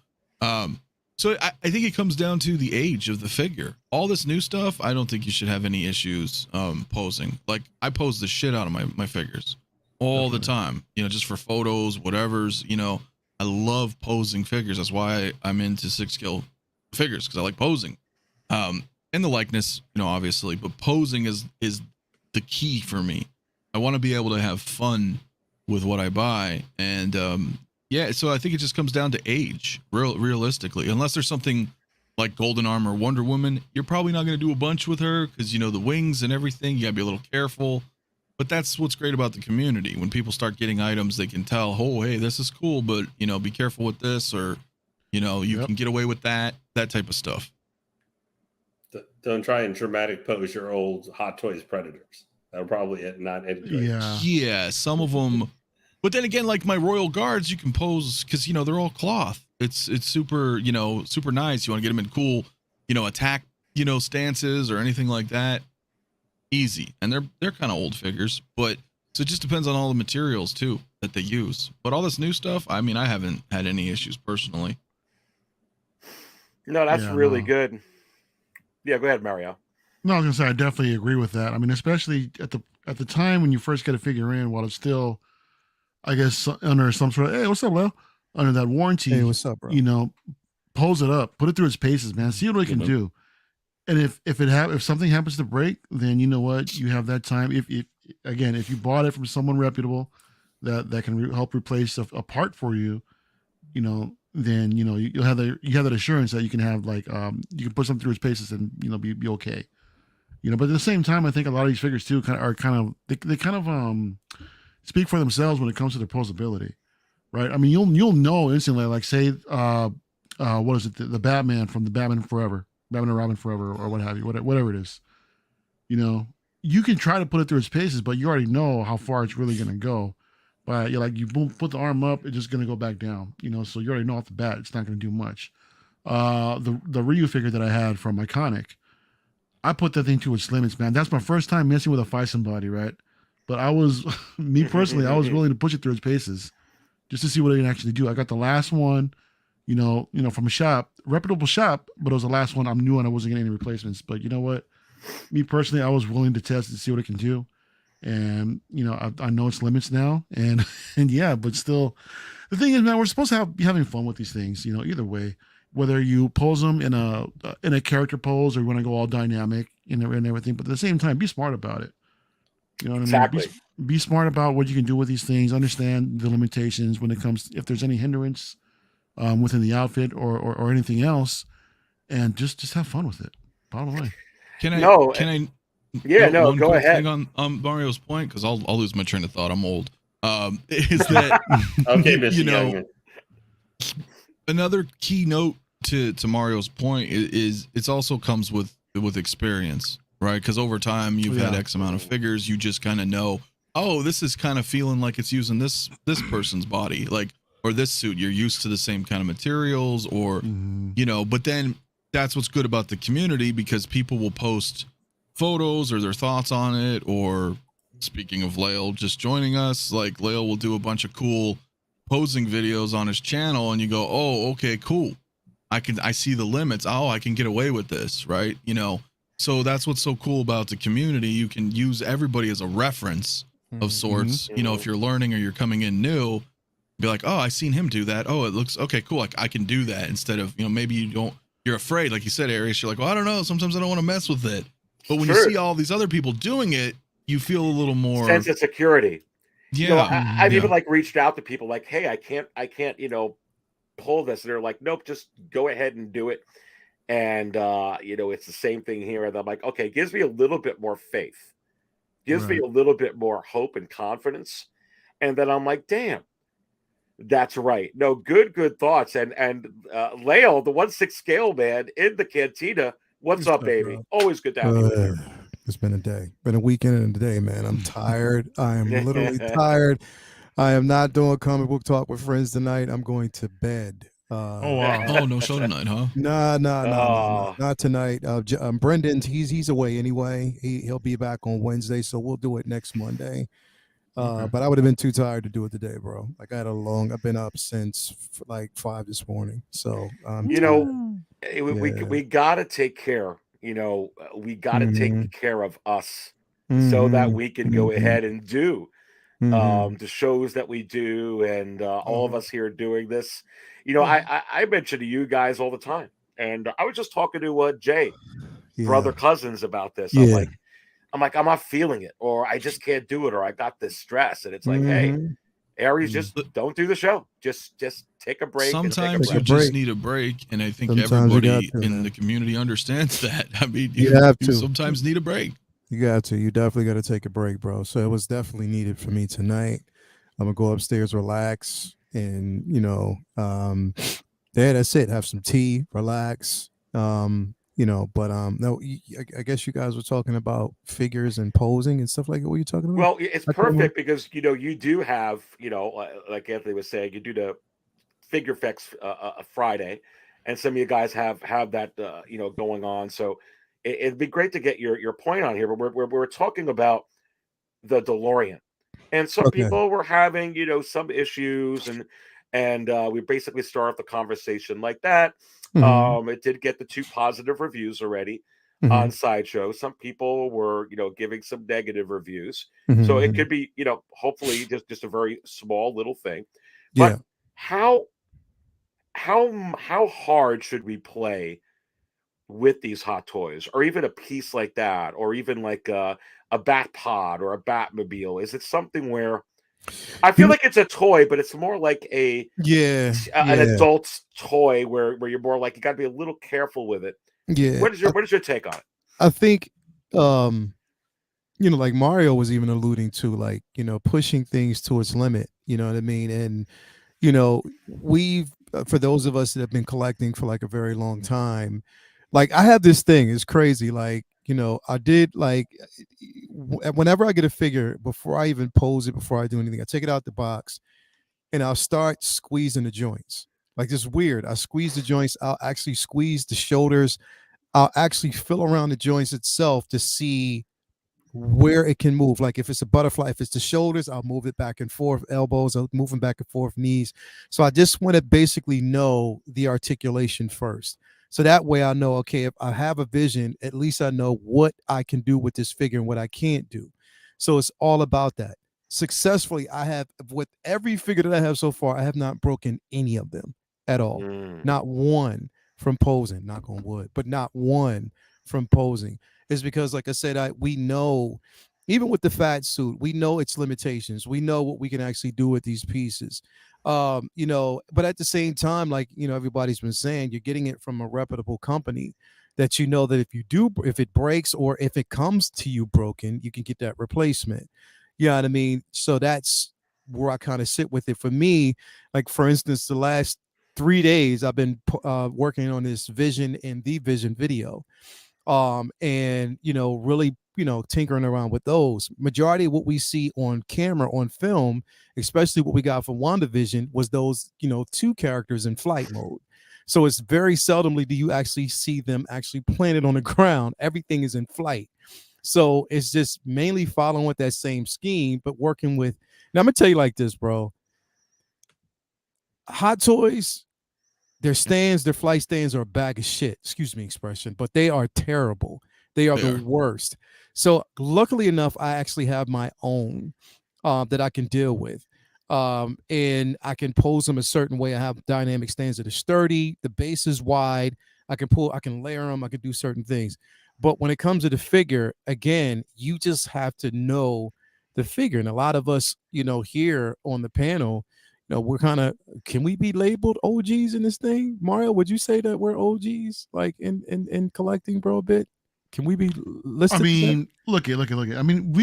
So I think it comes down to the age of the figure. All this new stuff, I don't think you should have any issues posing. Like I pose the shit out of my figures all the time, you know, just for photos, whatever's, you know. I love posing figures. That's why I'm into 6-scale figures, because I like posing. And the likeness, you know, obviously, but posing is the key for me. I want to be able to have fun with what I buy, and yeah, so I think it just comes down to age, realistically. Unless there's something like Golden Arm or Wonder Woman, you're probably not going to do a bunch with her because, you know, the wings and everything, you got to be a little careful. But that's what's great about the community. When people start getting items, they can tell, oh, hey, this is cool, but, you know, be careful with this, or, you know, you can get away with that type of stuff. Don't try and dramatic pose your old Hot Toys Predators. That'll probably not end great. Yeah, some of them. But then again, like my Royal Guards, you can pose because, you know, they're all cloth. It's super, you know, super nice. You want to get them in cool, you know, attack, you know, stances or anything like that. Easy. And they're kind of old figures, but so it just depends on all the materials too that they use. But all this new stuff, I mean, I haven't had any issues personally. No, that's really good. Yeah, go ahead, Mario. No, I was gonna say I definitely agree with that. I mean, especially at the time when you first get a figure in, while it's still, I guess, under some sort of, hey, what's up, Leo? Under that warranty, hey, what's up, bro? You know, pose it up, put it through its paces, man. See what it can do. And if something happens to break, then you know what, you have that time. If you bought it from someone reputable that can help replace a part for you, you know, then you know you have that assurance that you can have like you can put something through its paces and, you know, be okay. You know, but at the same time, I think a lot of these figures too they kind of speak for themselves when it comes to their posability, right? I mean, you'll know instantly. Like say, what is it? The Batman from the Batman and Robin Forever, or what have you, whatever it is. You know, you can try to put it through its paces, but you already know how far it's really going to go. But you're like, you put the arm up, it's just going to go back down. You know, so you already know off the bat it's not going to do much. The Ryu figure that I had from Iconic, I put that thing to its limits, man. That's my first time messing with a Fison body, right? But I was, me personally, I was willing to push it through its paces just to see what it can actually do. I got the last one, you know, from a shop, reputable shop, but it was the last one. I'm new and I wasn't getting any replacements. But you know what? Me personally, I was willing to test and see what it can do. And, you know, I know its limits now. And yeah, but still, the thing is, man, we're supposed to be having fun with these things, you know, either way. Whether you pose them in a character pose or you want to go all dynamic and everything. But at the same time, be smart about it. You know what I mean? Exactly. Be smart about what you can do with these things. Understand the limitations when it comes, if there's any hindrance within the outfit or anything else, and just have fun with it. Bottom line. Can I? Yeah, no, go ahead. Thing on Mario's point, because I'll lose my train of thought. I'm old. Is that okay? You know, another key note to Mario's point is it's also comes with experience, right? Because over time you've had X amount of figures, you just kind of know, oh, this is kind of feeling like it's using this person's body, like, or this suit. You're used to the same kind of materials, or you know. But then that's what's good about the community, because people will post photos or their thoughts on it. Or speaking of Lael just joining us, like Lael will do a bunch of cool posing videos on his channel, and you go, oh, okay, cool. I see the limits. Oh, I can get away with this, right? You know, so that's what's so cool about the community. You can use everybody as a reference of sorts. You know, if you're learning or you're coming in new, be like, oh, I seen him do that. Oh, it looks okay, cool. Like I can do that, instead of, you know, maybe you're afraid, like you said, Arius, you're like, well, I don't know. Sometimes I don't want to mess with it. But when you see all these other people doing it, you feel a little more sense of security. Yeah. You know, I've even like reached out to people like, hey, I can't, you know, pull this. And they're like, nope, just go ahead and do it. And, you know, it's the same thing here. And I'm like, okay, it gives me a little bit more faith, gives me a little bit more hope and confidence. And then I'm like, damn, That's right. No, good thoughts. And Leo, the 1/6 scale man in the cantina. What's up, baby? Bro? Always good to have you in here. It's been a day, been a weekend and a day, man. I'm tired. I am literally tired. I am not doing comic book talk with friends tonight. I'm going to bed. Oh wow. Oh, no show tonight, huh? Nah, Oh. not tonight. Brendan, he's away anyway. He'll be back on Wednesday, so we'll do it next Monday. But I would have been too tired to do it today, bro. Like I've been up since like 5 this morning. So You know, we gotta take care. You know, we gotta take care of us so that we can go ahead and do the shows that we do, and all of us here doing this. You know, I mention to you guys all the time, and I was just talking to Jay, brother Cousins, about this. I'm like, I'm not feeling it, or I just can't do it, or I got this stress, and it's like, hey, Aries, just don't do the show. Just take a break. Sometimes you just need a break, and I think everybody in the community understands that. I mean, you have to sometimes need a break. You got to. You definitely got to take a break, bro. So it was definitely needed for me tonight. I'm gonna go upstairs, relax, and that's it. Have some tea, relax. No, I guess you guys were talking about figures and posing and stuff like that. What are you talking about? Well, it's perfect because you do have, like Anthony was saying, you do the Figure Fest Friday, and some of you guys have that going on. So it'd be great to get your point on here. But we're talking about the DeLorean, and some people were having some issues, and we basically start off the conversation like that. It did get the 2 positive reviews already on Sideshow. Some people were, giving some negative reviews. So it could be, hopefully just a very small little thing. But how hard should we play with these hot toys, or even a piece like that, or even like a Bat Pod or a Batmobile? Is it something where I feel like it's a toy, but it's more like an adult's toy where you're more like, you got to be a little careful with it. Yeah. What is your take on it? I think, like Mario was even alluding to, like, pushing things to its limit. You know what I mean? And, we've, for those of us that have been collecting for like a very long time, like I have this thing, it's crazy. Like, I did like whenever I get a figure, before I even pose it, before I do anything, I take it out the box and I'll start squeezing the joints. Like, this is weird. I squeeze the joints. I'll actually squeeze the shoulders. I'll actually feel around the joints itself to see where it can move. Like if it's a butterfly, if it's the shoulders, I'll move it back and forth. Elbows, I'll move them back and forth. Knees. So I just want to basically know the articulation first. So that way I know, okay, if I have a vision, at least I know what I can do with this figure and what I can't do. So it's all about that. Successfully, I have, with every figure that I have so far, I have not broken any of them at all. Not one from posing, knock on wood, but not one from posing. It's because, like I said, we know, even with the fat suit, we know its limitations. We know what we can actually do with these pieces. But at the same time, like, everybody's been saying, you're getting it from a reputable company that that if it breaks or if it comes to you broken, you can get that replacement. You know what I mean? So that's where I kind of sit with it. For me, like, for instance, the last 3 days, I've been working on this Vision and the Vision video. And really tinkering around with those. Majority of what we see on camera, on film, especially what we got from WandaVision, was those 2 characters in flight mode. So it's very seldomly do you actually see them actually planted on the ground. Everything is in flight. So it's just mainly following with that same scheme, but working with. Now I'm gonna tell you like this, bro. Hot Toys, their flight stands are a bag of shit. Excuse me expression, but they are terrible. They are the worst. So luckily enough, I actually have my own that I can deal with. And I can pose them a certain way. I have dynamic stands that are sturdy. The base is wide. I can layer them. I can do certain things. But when it comes to the figure, again, you just have to know the figure. And a lot of us, here on the panel, we're kind of, can we be labeled OGs in this thing? Mario, would you say that we're OGs, like in collecting, bro, a bit? Can we be listed? I mean, look it. I mean,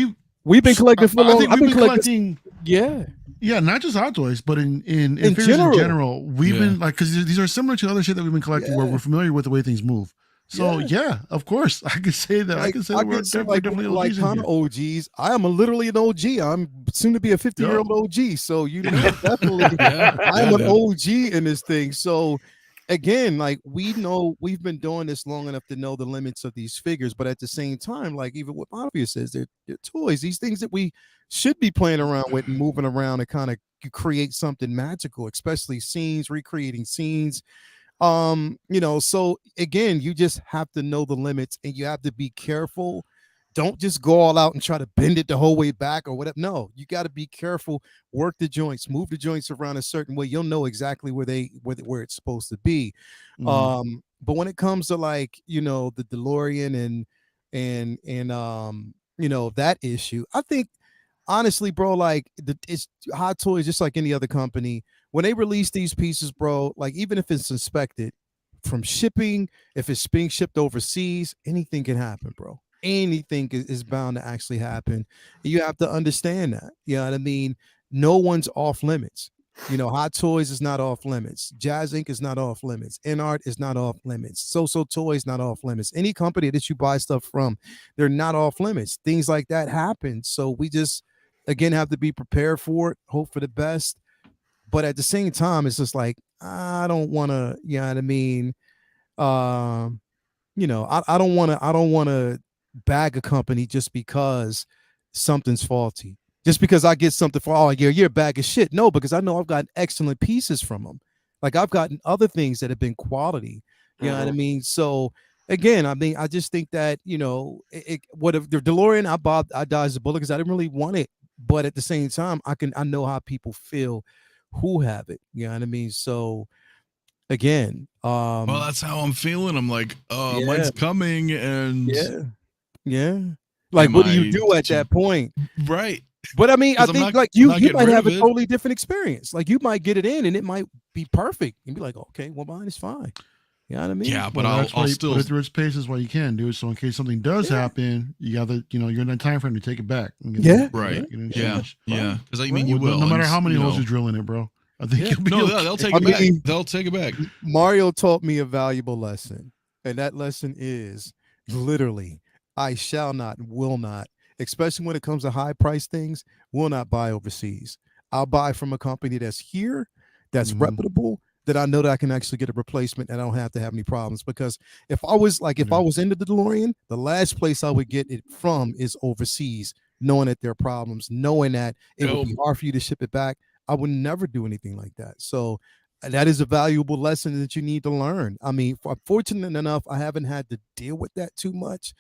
we've been collecting for long. I think we've been collecting. Yeah. Yeah, not just Hot Toys, but in figures in general, we've been like, because these are similar to other shit that we've been collecting where we're familiar with the way things move. So yeah, of course, I could say that. Like, I could say that we're definitely like OGs. kind of OGs. I am literally an OG. I'm soon to be a 50-year-old OG. So you know, definitely, I'm an OG in this thing. So again, like we know we've been doing this long enough to know the limits of these figures, but at the same time, like even what Mafia says, they're toys. These things that we should be playing around with and moving around and kind of create something magical, especially scenes, recreating scenes. You know, so again, you just have to know the limits and you have to be careful. Don't just go all out and try to bend it the whole way back or whatever. No, you got to be careful, work the joints, move the joints around a certain way. You'll know exactly where it's supposed to be. But when it comes to, like, you know, the DeLorean and you know, that issue, I think honestly, bro, like it's Hot Toys, just like any other company. When they release these pieces, bro, like even if it's inspected from shipping, if it's being shipped overseas, anything can happen, bro. Anything is bound to actually happen. You have to understand that. You know what I mean? No one's off limits. You know, Hot Toys is not off limits. Jazz Inc. is not off limits. N-Art is not off limits. So Toys not off limits. Any company that you buy stuff from, they're not off limits. Things like that happen. So we just, again, have to be prepared for it, hope for the best. But at the same time, it's just like, I don't want to, you know what I mean? You know, I don't want to bag a company just because something's faulty. Just because I get something for, oh, you're a bag of shit. No, because I know I've gotten excellent pieces from them. Like I've gotten other things that have been quality. You know what I mean? So again, I mean, I just think that, you know, what if the DeLorean, I dodged the bullet because I didn't really want it. But at the same time, I know how people feel who have it. You know what I mean? So again, well, that's how I'm feeling. I'm like, mine's coming, and like, what do you do at that point? Right. But I mean, I think like you might have a totally different experience. Like you might get it in and it might be perfect and be like, okay, well, mine is fine. You know what I mean? Yeah, but I'll still put it through its paces while you can do it. So in case something does happen, you got to, you know, you're in that time frame to take it back. Right. Yeah. Because I mean, you will. No matter how many holes you drill in it, bro. I think you'll be they'll take it back. They'll take it back. Mario taught me a valuable lesson, and that lesson is literally, I shall not, will not, especially when it comes to high price things, will not buy overseas. I'll buy from a company that's here, that's reputable, that I know that I can actually get a replacement and I don't have to have any problems. Because if I was into the DeLorean, the last place I would get it from is overseas, knowing that there are problems, knowing that it would be hard for you to ship it back. I would never do anything like that. So that is a valuable lesson that you need to learn. I mean, fortunate enough, I haven't had to deal with that too much.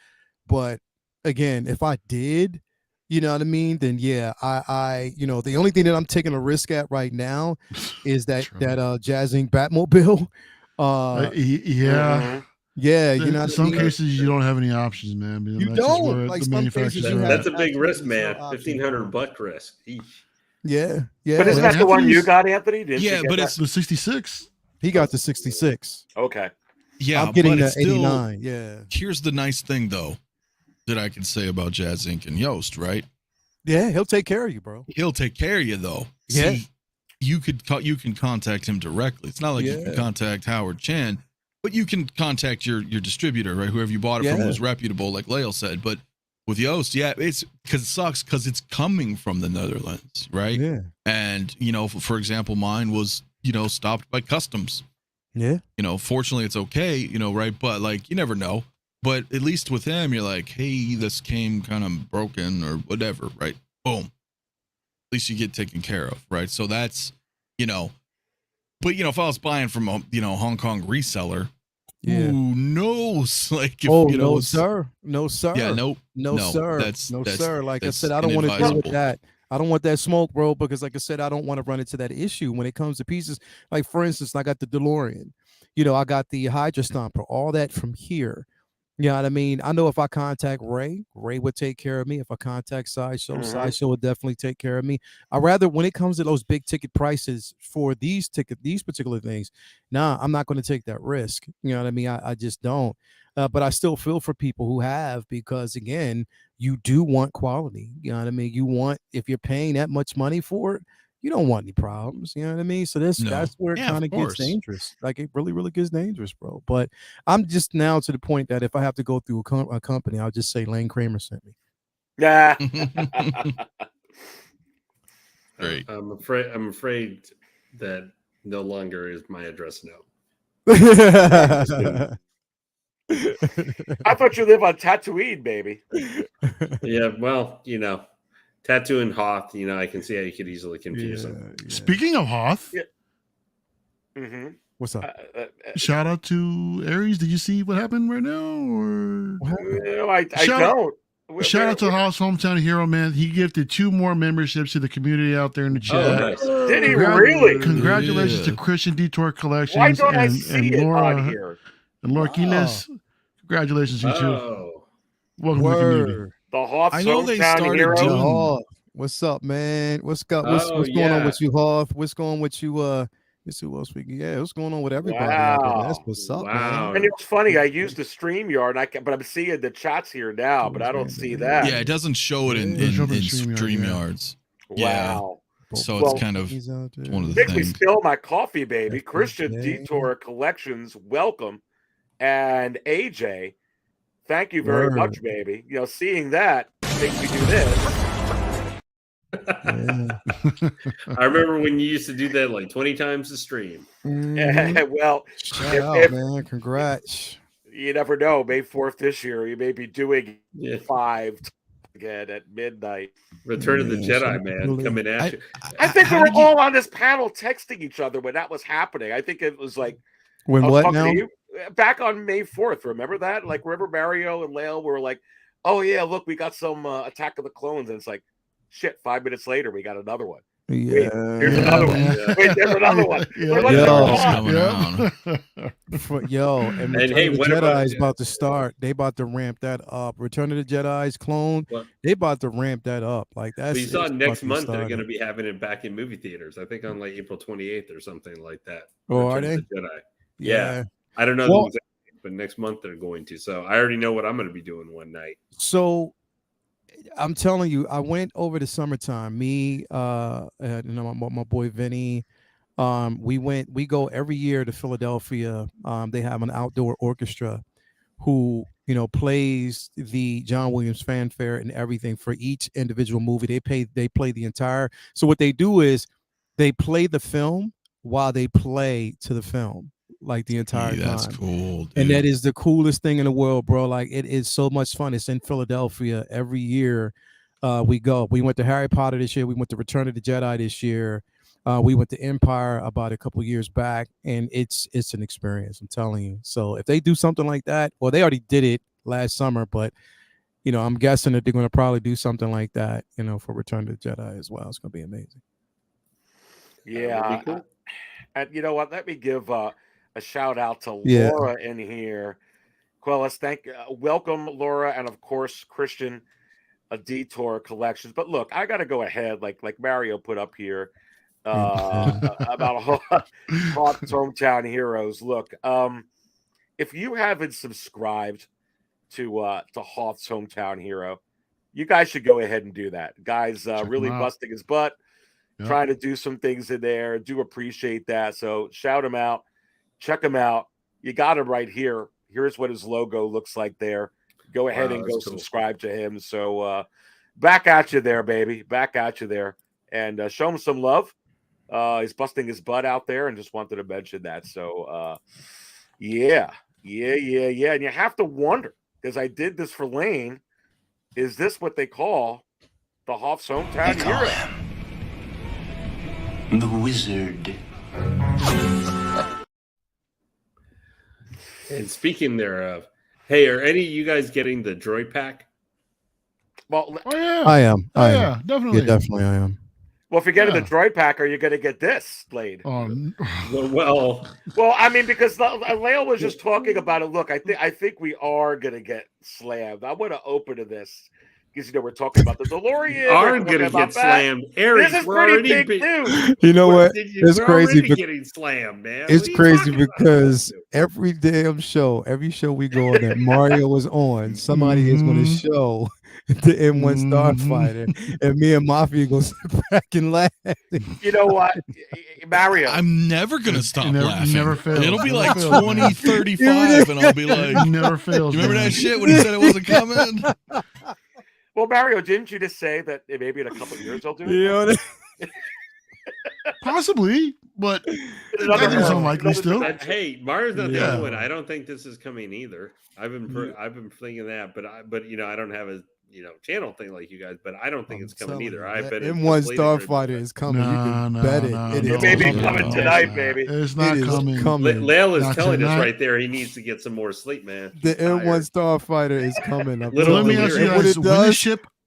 But again, if I did, you know what I mean, then yeah, I you know, the only thing that I'm taking a risk at right now is that Jazz Inc. Batmobile. Yeah, you know, in some cases you don't have any options, man. You don't. Like some cases, that's a big risk, man. $1,500 risk. Eesh. Yeah. But isn't that the one you got, Anthony? But it's the 66. He got the 66. Okay. Yeah, I'm getting the still, 89. Yeah. Here's the nice thing, though, that I can say about Jazz Inc. and Yost, right? Yeah, he'll take care of you, bro. He'll take care of you, though. Yeah. See, you can contact him directly. It's not like you can contact Howard Chan, but you can contact your distributor, right? Whoever you bought it from who's reputable, like Lael said. But with Yost, it's because it sucks because it's coming from the Netherlands, right? Yeah. And, you know, for example, mine was, you know, stopped by customs. Yeah. You know, fortunately it's okay, you know, right? But like, you never know. But at least with him, you're like, hey, this came kind of broken or whatever, right? Boom. At least you get taken care of, right? So that's, you know, but, you know, if I was buying from a, you know, Hong Kong reseller, who knows? Like, if, you know, no, sir. Yeah, no, sir. Sir. Like I said, I don't want to deal with that. I don't want that smoke, bro, because like I said, I don't want to run into that issue when it comes to pieces. Like, for instance, I got the DeLorean. You know, I got the Hydra Stomper, all that from here. You know what I mean? I know if I contact Ray would take care of me. If I contact Sideshow, Sideshow would definitely take care of me. I rather, when it comes to those big ticket prices for these particular things, I'm not going to take that risk. You know what I mean? I just don't. But I still feel for people who have, because again, you do want quality. You know what I mean? You want, if you're paying that much money for it, you don't want any problems. You know what I mean? So that's where it Yeah, kind of of gets course. dangerous. Like it really, really gets dangerous, bro. But I'm just now to the point that if I have to go through a company, I'll just say Lane Kramer sent me. Yeah. Great. I'm afraid that no longer is my address now. I thought you live on Tatooine, baby. Yeah, well, Tattoo and Hoth, I can see how you could easily confuse them. Yeah. Speaking of Hoth, Mm-hmm. What's up? shout out to Aries. Did you see what happened right now? Or I don't. Shout out to Hoth's hometown hero, man. He gifted 2 more memberships to the community out there in the chat. Oh, nice. Did he really? Congratulations to Christian Detour Collections. Why don't I see it on here? And Laura Kines. Congratulations to you two. Oh, Welcome to the community. The Hoth I know they hometown started hero. doing- Hoth. What's up, man? What's going on with you, Hoth? What's going on with you? Let's see who else we can. Yeah, what's going on with everybody? Out there? That's what's up, man. And it's funny. I used the StreamYard, but I'm seeing the chats here now, but I don't see that. Yeah, it doesn't show it in StreamYards. Wow. Yeah. So it's kind of one of the Make me things. spill my coffee, baby. Christian Detour Collections, welcome. And AJ, thank you very much, baby. Seeing that makes me do this. I remember when you used to do that like 20 times a stream. Well, shout out, man. Congrats. You never know. May 4th this year, you may be doing 5 again at midnight. Return of the Jedi, man, coming at you. I think we were all on this panel texting each other when that was happening. I think it was like when what now? Back on May 4th. Remember that? Like, remember Mario and Lael were like, "Oh yeah, look, we got some Attack of the Clones," and it's like, shit. 5 minutes later, we got another one. Yeah, wait, here's another one. Yeah. Wait, there's another one. And hey, the Jedi is about to start. They about to ramp that up. Return of the Jedi's clone. They about to ramp that up. Like that's. You saw next month they're going to be having it back in movie theaters. I think on like April 28th or something like that. Oh, are they? The Jedi. Yeah. I don't know the exact date, but next month they're going to. So I already know what I'm going to be doing one night. So I'm telling you, I went over the summertime. Me, my boy Vinny, we go every year to Philadelphia. They have an outdoor orchestra who, plays the John Williams fanfare and everything for each individual movie. They play the entire. So what they do is they play the film while they play to the film. Like the entire time. That's cool, dude. And that is the coolest thing in the world, bro. Like it is so much fun. It's in Philadelphia every year. We go. We went to Harry Potter this year. We went to Return of the Jedi this year. We went to Empire about a couple years back, and it's an experience. I'm telling you. So if they do something like that, well, they already did it last summer, but I'm guessing that they're going to probably do something like that, for Return of the Jedi as well. It's going to be amazing. Yeah, cool. And you know what? Let me give a shout out to Laura in here. Quellis, welcome, Laura, and of course Christian Detour Collections. But look, I got to go ahead, like Mario put up here about Hot Hometown Heroes. Look, if you haven't subscribed to Hoth's Hometown Hero, you guys should go ahead and do that. Guys, really busting his butt, trying to do some things in there. Do appreciate that. So shout him out. Check him out. You got him right here. Here's what his logo looks like there. Go ahead and go subscribe to him. So back at you there, baby. Back at you there. And show him some love. He's busting his butt out there and just wanted to mention that. So, yeah. And you have to wonder, because I did this for Lane, is this what they call the Hoth's Hometown Hero? The Wizard. And speaking thereof, hey, are any of you guys getting the droid pack? Well, I am. Definitely. Yeah, definitely I am. Well, if you're getting the droid pack, are you going to get this, Blade? Well, I mean, because Leo was just talking about it. Look, I think we are going to get slammed. I want to open to this because we're talking about the DeLorean. Aren't going to get slammed. Aries, this is pretty big news. You know what? It's crazy. Getting slammed, man. It's crazy because every damn show, every show we go on that Mario is on, somebody is going to show the M1 Starfighter, and me and Mafia gonna sit back and laugh. You know what, Mario? I'm never gonna stop laughing. Never fails. It'll be Never like fails, 2035, and I'll be like, It never fails. you remember man. that shit when he said it wasn't coming? Well, Mario, didn't you just say that maybe in a couple of years they'll do it? You know what Possibly, but I think it's unlikely still. Hey, Mario's not the Yeah. only one. I don't think this is coming either. I've been thinking that, but you know, I don't have a channel thing like you guys, but I don't think it's coming either. I've been M1 Starfighter is coming. You can bet it. It may be coming tonight, baby. It's not coming. Lael is Not telling us tonight. right there he needs to get some more sleep, man. The M1 Starfighter is coming. Let me ask you guys: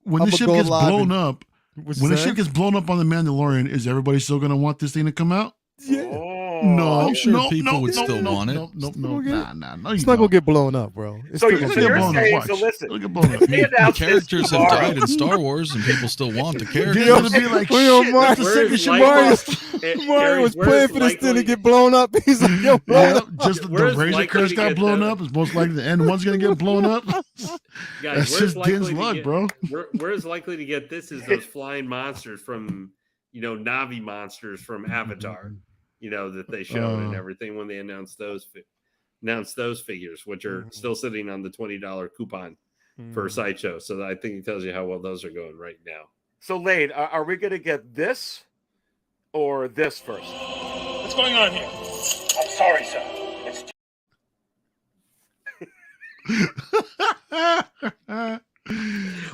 when the ship gets blown up, when the ship gets blown up on the Mandalorian, is everybody still going to want this thing to come out? Yeah. No, I'm sure no, people no, would no, still no, want it. no, no, It's not gonna get blown up, bro. It's So still you're gonna get blown up. saying, Watch. so listen, It'll get blown up. I mean, the announced this characters have tomorrow. died in Star Wars, and people still want the characters. They're going to be like, Well, shit, Mario- that's the Where's second Michael- ship. Mario was where's playing for this thing to likely- get blown up. He's like, yo, blow Yeah, it up. just the Where's Razor likely Crest to got get blown the- up. It's most likely the N1's going to get blown up. Guys, That's where's just likely Din's to luck, get- bro. Where's likely to get this is those flying monsters from Navi monsters from Avatar, that they showed and everything when they announced those figures, which are still sitting on the $20 coupon for Sideshow. So I think it tells you how well those are going right now. So, Lade, are we going to get this or this first? What's going on here? I'm sorry, sir. It's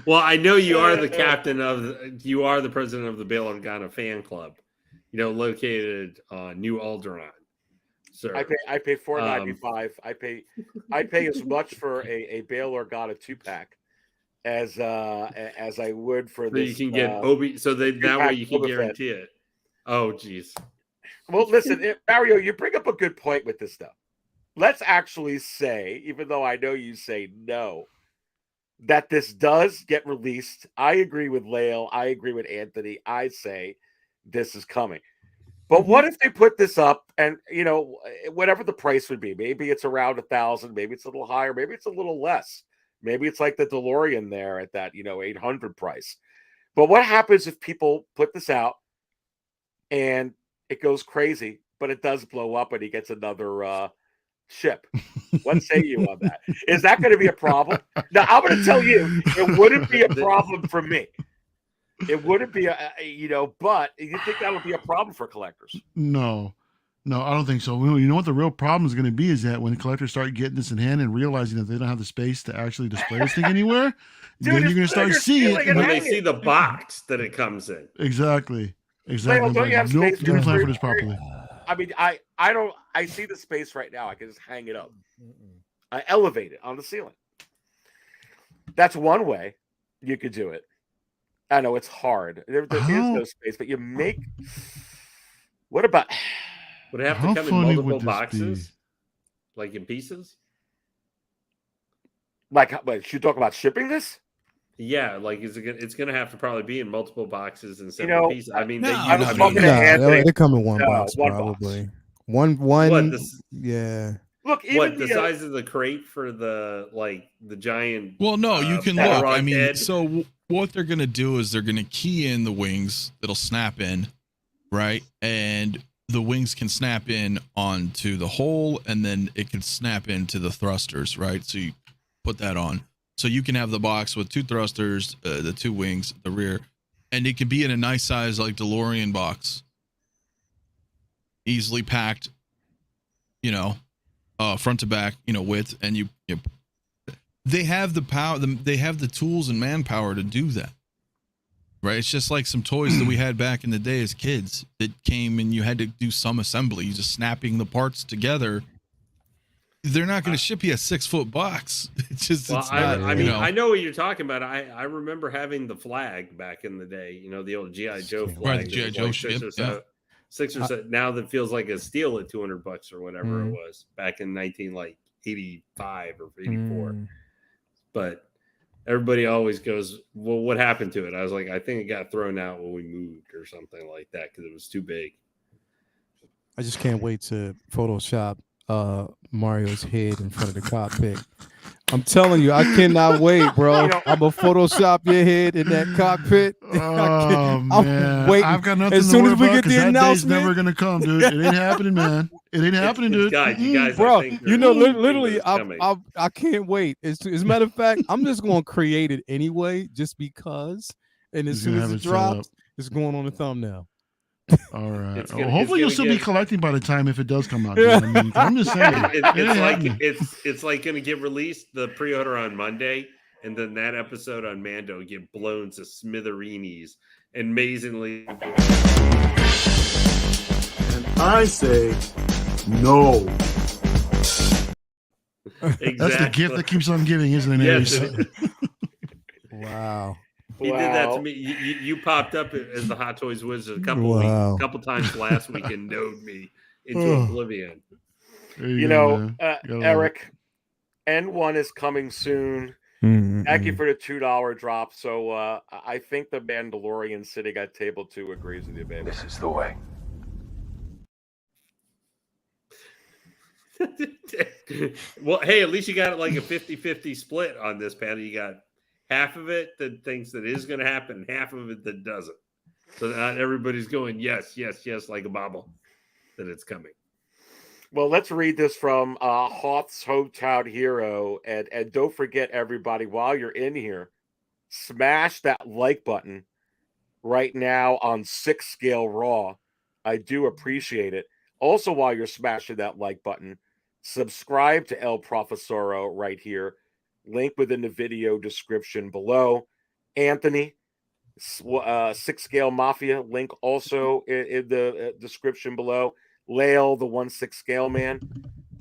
Well, I know you are the captain you are the president of the Bail Organa fan club, located on New Alderaan. Sir, I pay $4.95. I pay as much for a Bail Organa 2-pack as I would for so this. you can get Obi. So that way you can Boba Fett. guarantee it. Oh, geez. Well, listen, Mario, you bring up a good point with this stuff. Let's actually say, even though I know you say no, that this does get released. I agree with Lael. I agree with Anthony. I say this is coming. But what if they put this up and, whatever the price would be, maybe it's around 1,000, maybe it's a little higher, maybe it's a little less. Maybe it's like the DeLorean there at that, 800 price. But what happens if people put this out and it goes crazy, but it does blow up and he gets another ship? What say you on that? Is that going to be a problem? Now, I'm going to tell you, it wouldn't be a problem for me. It wouldn't be but you think that would be a problem for collectors? No, I don't think so. You know what the real problem is going to be is that when collectors start getting this in hand and realizing that they don't have the space to actually display this thing anywhere, Dude, then you're going to start seeing it. When they see the box that it comes in. Exactly. Don't you have space didn't for plan it? for this properly. I mean, I see the space right now. I can just hang it up. I elevate it on the ceiling. That's one way you could do it. I know it's hard. There is no space, but you make. What about? Would it have How to come in funny multiple would this boxes, be? like in pieces? Like, wait, should you talk about shipping this? Yeah, like it's going to have to probably be in multiple boxes and separate pieces. I mean, I was talking to Anthony. They come in one box, one probably. box. One. Yeah. Look, even the size of the crate for the giant? Well, no, you can look. Balrog I mean, head? so what they're gonna do is they're gonna key in the wings. It'll snap in, right? And the wings can snap in onto the hole, and then it can snap into the thrusters, right? So you put that on. So you can have the box with 2 thrusters, the 2 wings, the rear, and it can be in a nice size like DeLorean box, easily packed, front to back, width, and you they have the power, they have the tools and manpower to do that, right? It's just like some toys that we had back in the day as kids that came and you had to do some assembly, just snapping the parts together. They're not going to ship you a 6-foot box. It's just, Well, it's not, I know what you're talking about. I remember having the flag back in the day. The old GI Joe flag. Right, GI Joe ship. Yeah. 6 or 7. Now that feels like a steal at $200 or whatever it was back in 1985 or 84. But everybody always goes, "Well, what happened to it?" I was like, "I think it got thrown out when we moved or something like that because it was too big." I just can't wait to Photoshop Mario's head in front of the cockpit. I'm telling you, I cannot wait, bro. I'm gonna Photoshop your head in that cockpit. Oh I'm man, waiting. I've got nothing As to soon worry as we about get the because that day's announcement, never gonna come, dude. It ain't happening, man. It ain't happening, dude. Guys, you guys, bro, I think you know, there's literally, something that's coming. I can't wait. As a matter of fact, I'm just gonna create it anyway, just because. And as He's soon gonna as have it it set up. drops, it's going on the thumbnail. All right. It's Well, gonna- hopefully you'll it's still gonna be get- collecting by the time if it does come out. Dude. I mean, I'm just saying. It ain't happening. It's like going to get released the pre-order on Monday, and then that episode on Mando get blown to smithereens. And amazingly, And I say no. exactly. That's the gift that keeps on giving, isn't it? Yes, Aries? it is. Wow. He did that to me. You popped up as the Hot Toys Wizard a couple times last week and knowed me into oblivion. You know, go, Eric, N1 is coming soon. Thank you for the $2 drop. So I think the Mandalorian sitting at table 2 agrees with you, baby. This is the way. Well, hey, at least you got like a 50-50 split on this panel. You got half of it that thinks that is going to happen, half of it that doesn't. So not everybody's going yes, yes, yes, like a bobble that it's coming. Well, let's read this from Hoth's Hometown Hero. And don't forget, everybody, while you're in here, smash that like button right now on 6 Scale Raw. I do appreciate it. Also, while you're smashing that like button, subscribe to El Profesoro right here. Link within the video description below. Anthony, 6 Scale Mafia, link also in the description below. Lael, the 1/6 Scale Man,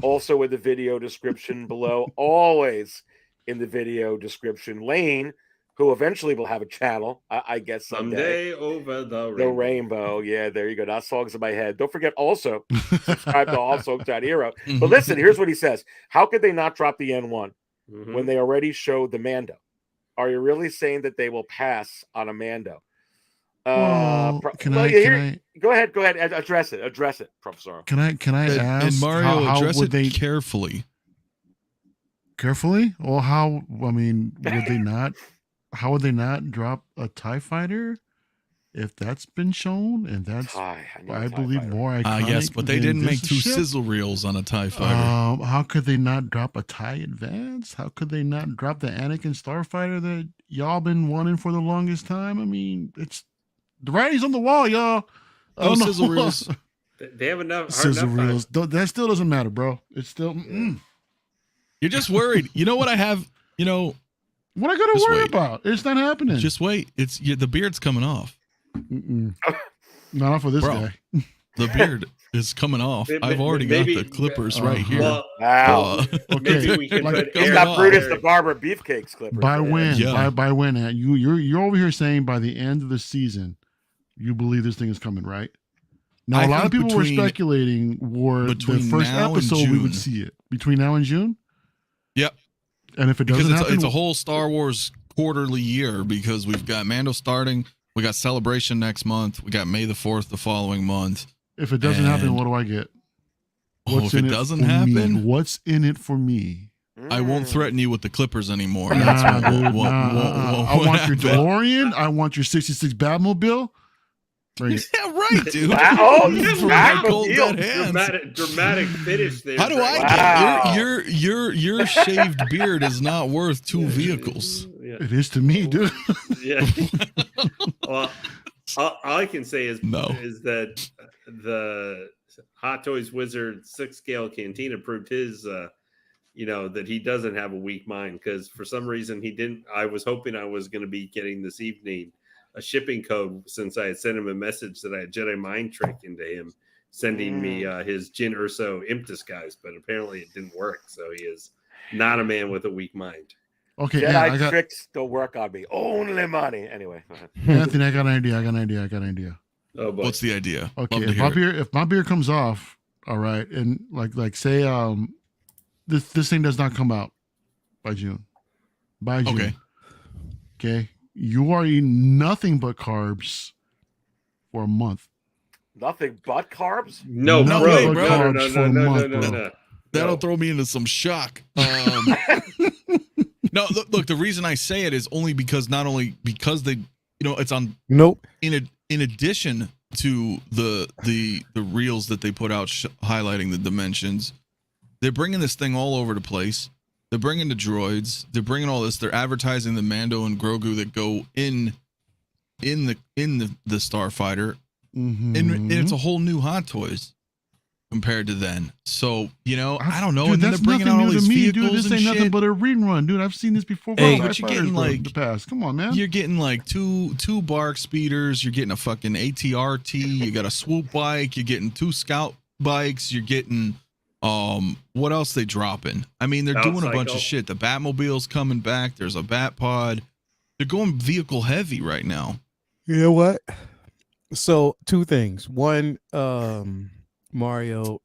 also in the video description below. Always in the video description. Lane, who eventually will have a channel, I guess someday. Over the rainbow. Yeah, there you go. That song's in my head. Don't forget also subscribe to Also Hometown Hero. But listen, here's what he says. How could they not drop the N1 when they already showed the Mando? Are you really saying that they will pass on a Mando? Well, Go ahead. Address it, Professor. Can I ask? And Mario, how address would it they carefully. Carefully? Well, how? I mean, would they not? How would they not drop a TIE fighter if that's been shown? And that's, I believe, more iconic. Yes, but they didn't make 2 sizzle reels on a TIE fighter. How could they not drop a TIE Advance? How could they not drop the Anakin Starfighter that y'all been wanting for the longest time? I mean, it's the writing's on the wall, y'all. No sizzle reels. They have enough sizzle reels. That still doesn't matter, bro. It's still. You're just worried. You know what I have? You know what I gotta worry about? It's not happening. Just wait. It's the beard's coming off. Not for this guy. The beard is coming off. I've already got the clippers right here. Well, wow. Okay. Maybe we can He's got Brutus the Barber Beefcakes clippers. By when? Yeah. By when? You're over here saying by the end of the season, you believe this thing is coming, right? Now, a lot of people were speculating the first episode we would see it between now and June. Yep. And if it doesn't happen, it's a whole Star Wars quarterly year because we've got Mando starting, we got Celebration next month, we got May the 4th the following month. If it doesn't happen, what do I get? If it doesn't happen, what's in it for me? I won't threaten you with the Clippers anymore. Nah, dude, I want your DeLorean. I want your 66 Batmobile. Right. Yeah, right, dude. Dramatic finish there. How do I get your shaved beard is not worth 2 vehicles? Yeah. It is to me, dude. Yeah. Well, all I can say is that the Hot Toys Wizard 6 Scale Cantina proved his that he doesn't have a weak mind, because for some reason he didn't. I was hoping I was going to be getting this evening a shipping code, since I had sent him a message that I had Jedi mind trick into him sending me his Jyn Erso imp disguise, but apparently it didn't work. So he is not a man with a weak mind. Okay, Jedi tricks don't work on me. Only money. Anyway, Anthony, I got an idea. Oh boy. What's the idea? Okay, if my beard comes off, all right, and like say this thing does not come out by June. Okay. You are eating nothing but carbs for a month. Nothing but carbs? No, bro. That'll throw me into some shock. No, look, the reason I say it is only because they, it's on. Nope. In addition to the reels that they put out highlighting the dimensions, they're bringing this thing all over the place. They're bringing the droids. They're bringing all this. They're advertising the Mando and Grogu that go in the Starfighter, and it's a whole new Hot Toys compared to then. So I don't know. Dude, and then that's they're bringing nothing out all new to these me, vehicles dude. This and ain't shit. nothing but a rerun, dude. I've seen this before. Hey, for but you're getting like the past. Come on, man. You're getting like two bark speeders. You're getting a fucking ATRT. You got a swoop bike. You're getting 2 scout bikes. You're getting what else they dropping? I mean, they're doing a bunch of shit. The Batmobile's coming back. There's a Bat Pod. They're going vehicle heavy right now. You know what? So 2 things. One, Mario,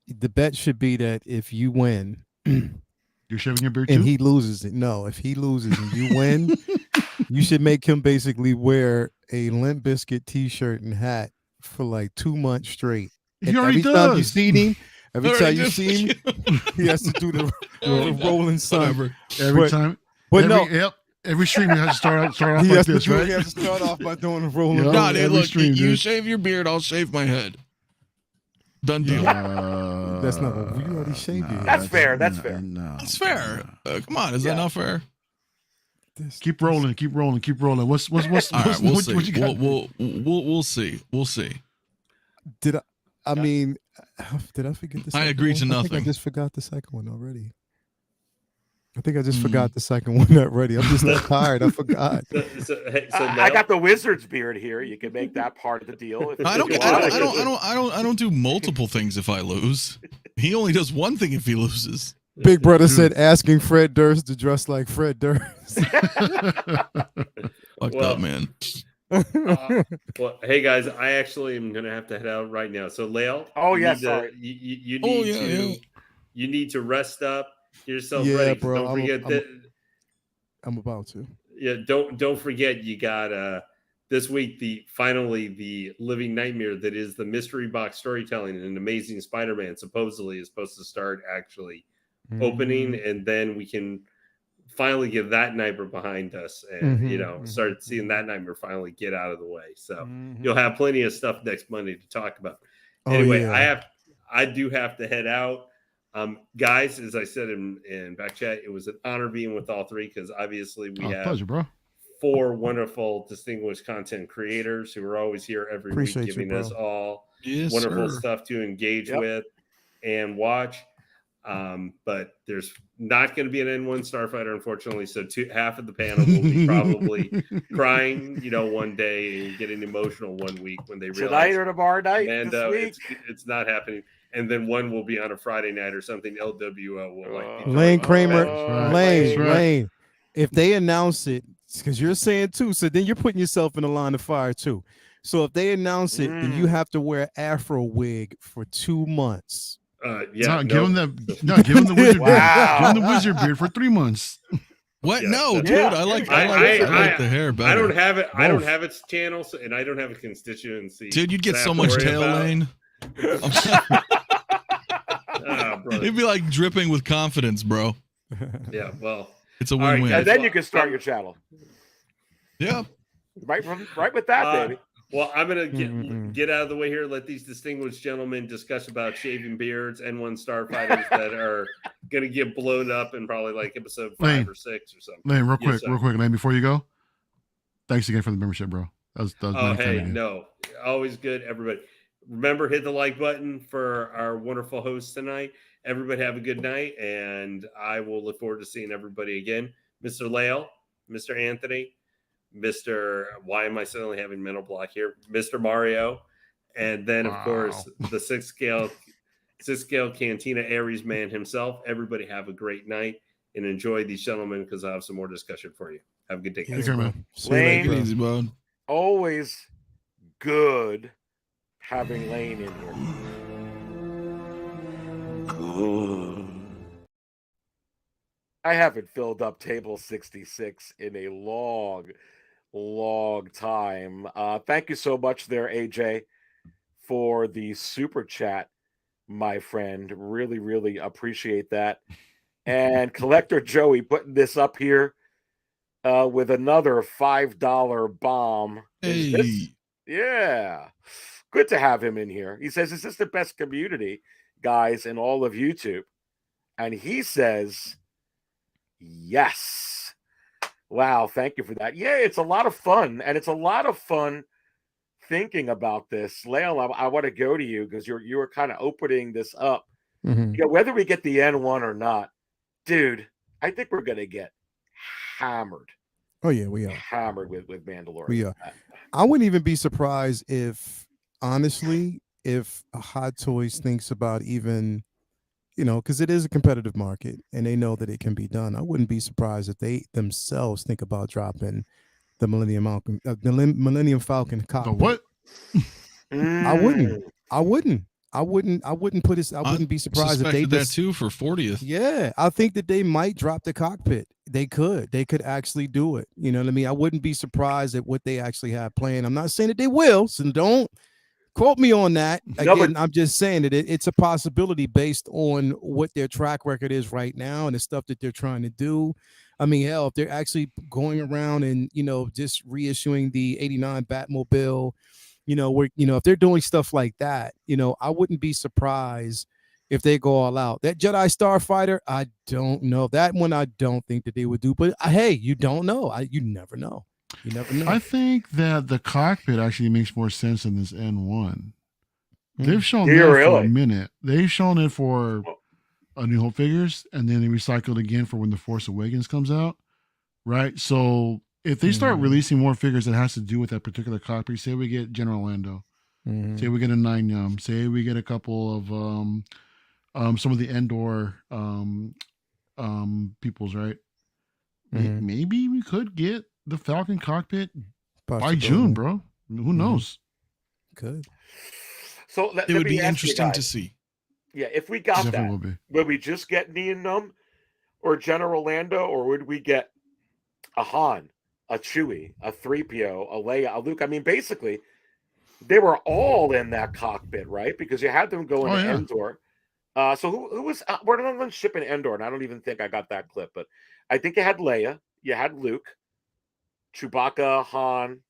the bet should be that if you win, you're shaving your beard and too? he loses it. No, if he loses and you win, you should make him basically wear a Limp Bizkit t-shirt and hat for like 2 months straight. He And already every time you does. see him, every Already time you does. see him, he has to do the rolling sun. Every time. But every stream you have to start off he like has this, to right? He has to start off by doing the rolling. Yeah. God, hey, every look, stream, you dude. shave your beard, I'll shave my head. Done deal. That's not what you already shaved. That's fair. That's fair. That's fair. Come on, is that not fair? Keep rolling. What's All right, we'll see. what you got? We'll see. We'll see. Did I mean, did I forget the second I agree one? to I think nothing. I just forgot the second one already. Forgot the second one already. I'm just that tired. I forgot. I got the wizard's beard here. You can make that part of the deal. If I don't do multiple things if I lose. He only does one thing if he loses. Big brother said asking Fred Durst to dress like Fred Durst. Fucked up, man. Well, hey guys, I actually am gonna have to head out right now. So, Lael, sorry. You need to rest up. Get yourself Yeah, ready. bro, Don't forget that. I'm about to. Yeah, don't forget you got this week the living nightmare that is the mystery box storytelling, an Amazing Spider-Man supposedly is supposed to start actually opening, and then we can finally get that nightmare behind us and start seeing that nightmare finally get out of the way. So you'll have plenty of stuff next Monday to talk about. Anyway, I do have to head out. Guys, as I said in back chat, it was an honor being with all three because obviously we have pleasure, bro. 4 wonderful, distinguished content creators who are always here every week giving us all wonderful stuff to engage with and watch. But there's not going to be an N1 Starfighter, unfortunately. So half of the panel will be probably crying, one day and getting emotional one week when they realize tonight or tomorrow night. And this week. it's not happening. And then one will be on a Friday night or something. LWO will like be Lane Kramer, Lane. Lane. If they announce it, because you're saying too, so then you're putting yourself in the line of fire too. So if they announce it, then you have to wear an Afro wig for 2 months. Give him the wizard beard. Give him the wizard beard for 3 months. What? No, dude. I like the hair better. I don't have it. I don't have its channel, and I don't have a constituency. Dude, you'd get so much tail lane. It'd be like dripping with confidence, bro. Yeah, well, it's a win-win. And then you can start your channel. Yeah, right with that, baby. Well, I'm gonna get out of the way here. Let these distinguished gentlemen discuss about shaving beards and N1 Starfighters that are gonna get blown up in probably like episode 5 or 6 or something. Lane, real quick, Lane, before you go, thanks again for the membership, bro. That was no, always good, everybody. Remember, hit the like button for our wonderful hosts tonight. Everybody have a good night, and I will look forward to seeing everybody again. Mr. Lael, Mr. Anthony, why am I suddenly having mental block here? Mr. Mario, and then, of course, the sixth scale Cantina Aries man himself. Everybody have a great night and enjoy these gentlemen because I have some more discussion for you. Have a good day, guys. Lane, easy, bud. Always good having Lane in here. Good. I haven't filled up table 66 in a long time. Thank you so much there, AJ, for the super chat, my friend. Really appreciate that. And Collector Joey putting this up here with another $5 bomb. Is this? Hey, Yeah. Good to have him in here. He says, is this the best community, guys, in all of YouTube? And he says, yes. Wow, thank you for that. Yeah, it's a lot of fun. And it's a lot of fun thinking about this. Lael, I want to go to you because you were kind of opening this up. Mhm. You know, whether we get the N1 or not, dude, I think we're going to get hammered. Oh yeah, we are. Hammered with Mandalorian. We are. I wouldn't even be surprised if, honestly, if Hot Toys thinks about even, you know, because it is a competitive market and they know that it can be done. I wouldn't be surprised if they themselves think about dropping the Millennium Falcon The cockpit. what? I wouldn't. I wouldn't. I wouldn't put it. I wouldn't be surprised if they suspected that too for 40th. Yeah, I think that they might drop the cockpit. They could actually do it. You know what I mean? I wouldn't be surprised at what they actually have planned. I'm not saying that they will, so don't quote me on that. Again, I'm just saying that it's a possibility based on what their track record is right now and the stuff that they're trying to do. I mean, hell, if they're actually going around and, you know, just reissuing the 89 Batmobile, you know, where, you know, if they're doing stuff like that, you know, I wouldn't be surprised if they go all out. That Jedi Starfighter, I don't know. That one, I don't think that they would do. But hey, you don't know. You never know. You never know. I think that the cockpit actually makes more sense than this N1. They've shown that for a minute. They've shown it for A New Hope figures, and then they recycled again for when The Force Awakens comes out, right? So if they start releasing more figures that has to do with that particular cockpit, say we get General Lando, say we get a 9 say we get a couple of some of the Endor peoples, right? Maybe we could get the Falcon cockpit by June, bro. Who knows? Could. So it would be interesting to see. Yeah, if we got that, would we just get Nien or General Lando, or would we get a Han, a Chewie, a 3PO, a Leia, a Luke? I mean, basically, they were all in that cockpit, right? Because you had them going to Endor. So who was we're not on shipping Endor, and I don't even think I got that clip, but I think you had Leia, you had Luke, Chewbacca, Han,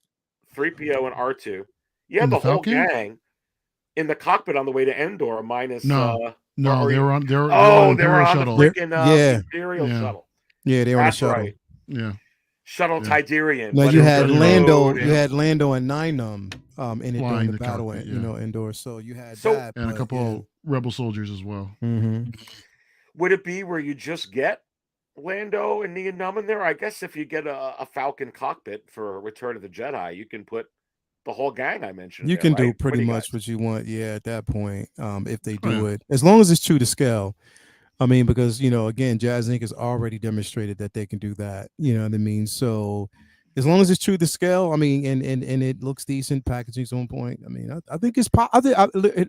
3PO, and R2. You had the whole gang in the cockpit on the way to Endor, minus they were on they were on shuttle. the freaking Imperial shuttle. Yeah, they were on a shuttle. Right. Yeah. Shuttle Tiderian. Now you had Lando, and Ninum in it during the battle at Endor. So you had that, and a couple of rebel soldiers as well. Would it be where you just get Lando and Nien in there? I guess if you get a Falcon cockpit for Return of the Jedi, you can put the whole gang I mentioned. You can do pretty much what you want. Yeah, at that point, if they do it, as long as it's true to scale. I mean, because, you know, again, Jazz Inc. has already demonstrated that they can do that. You know what I mean? So as long as it's true to scale, I mean, and it looks decent, packaging's on point. I mean, I think it's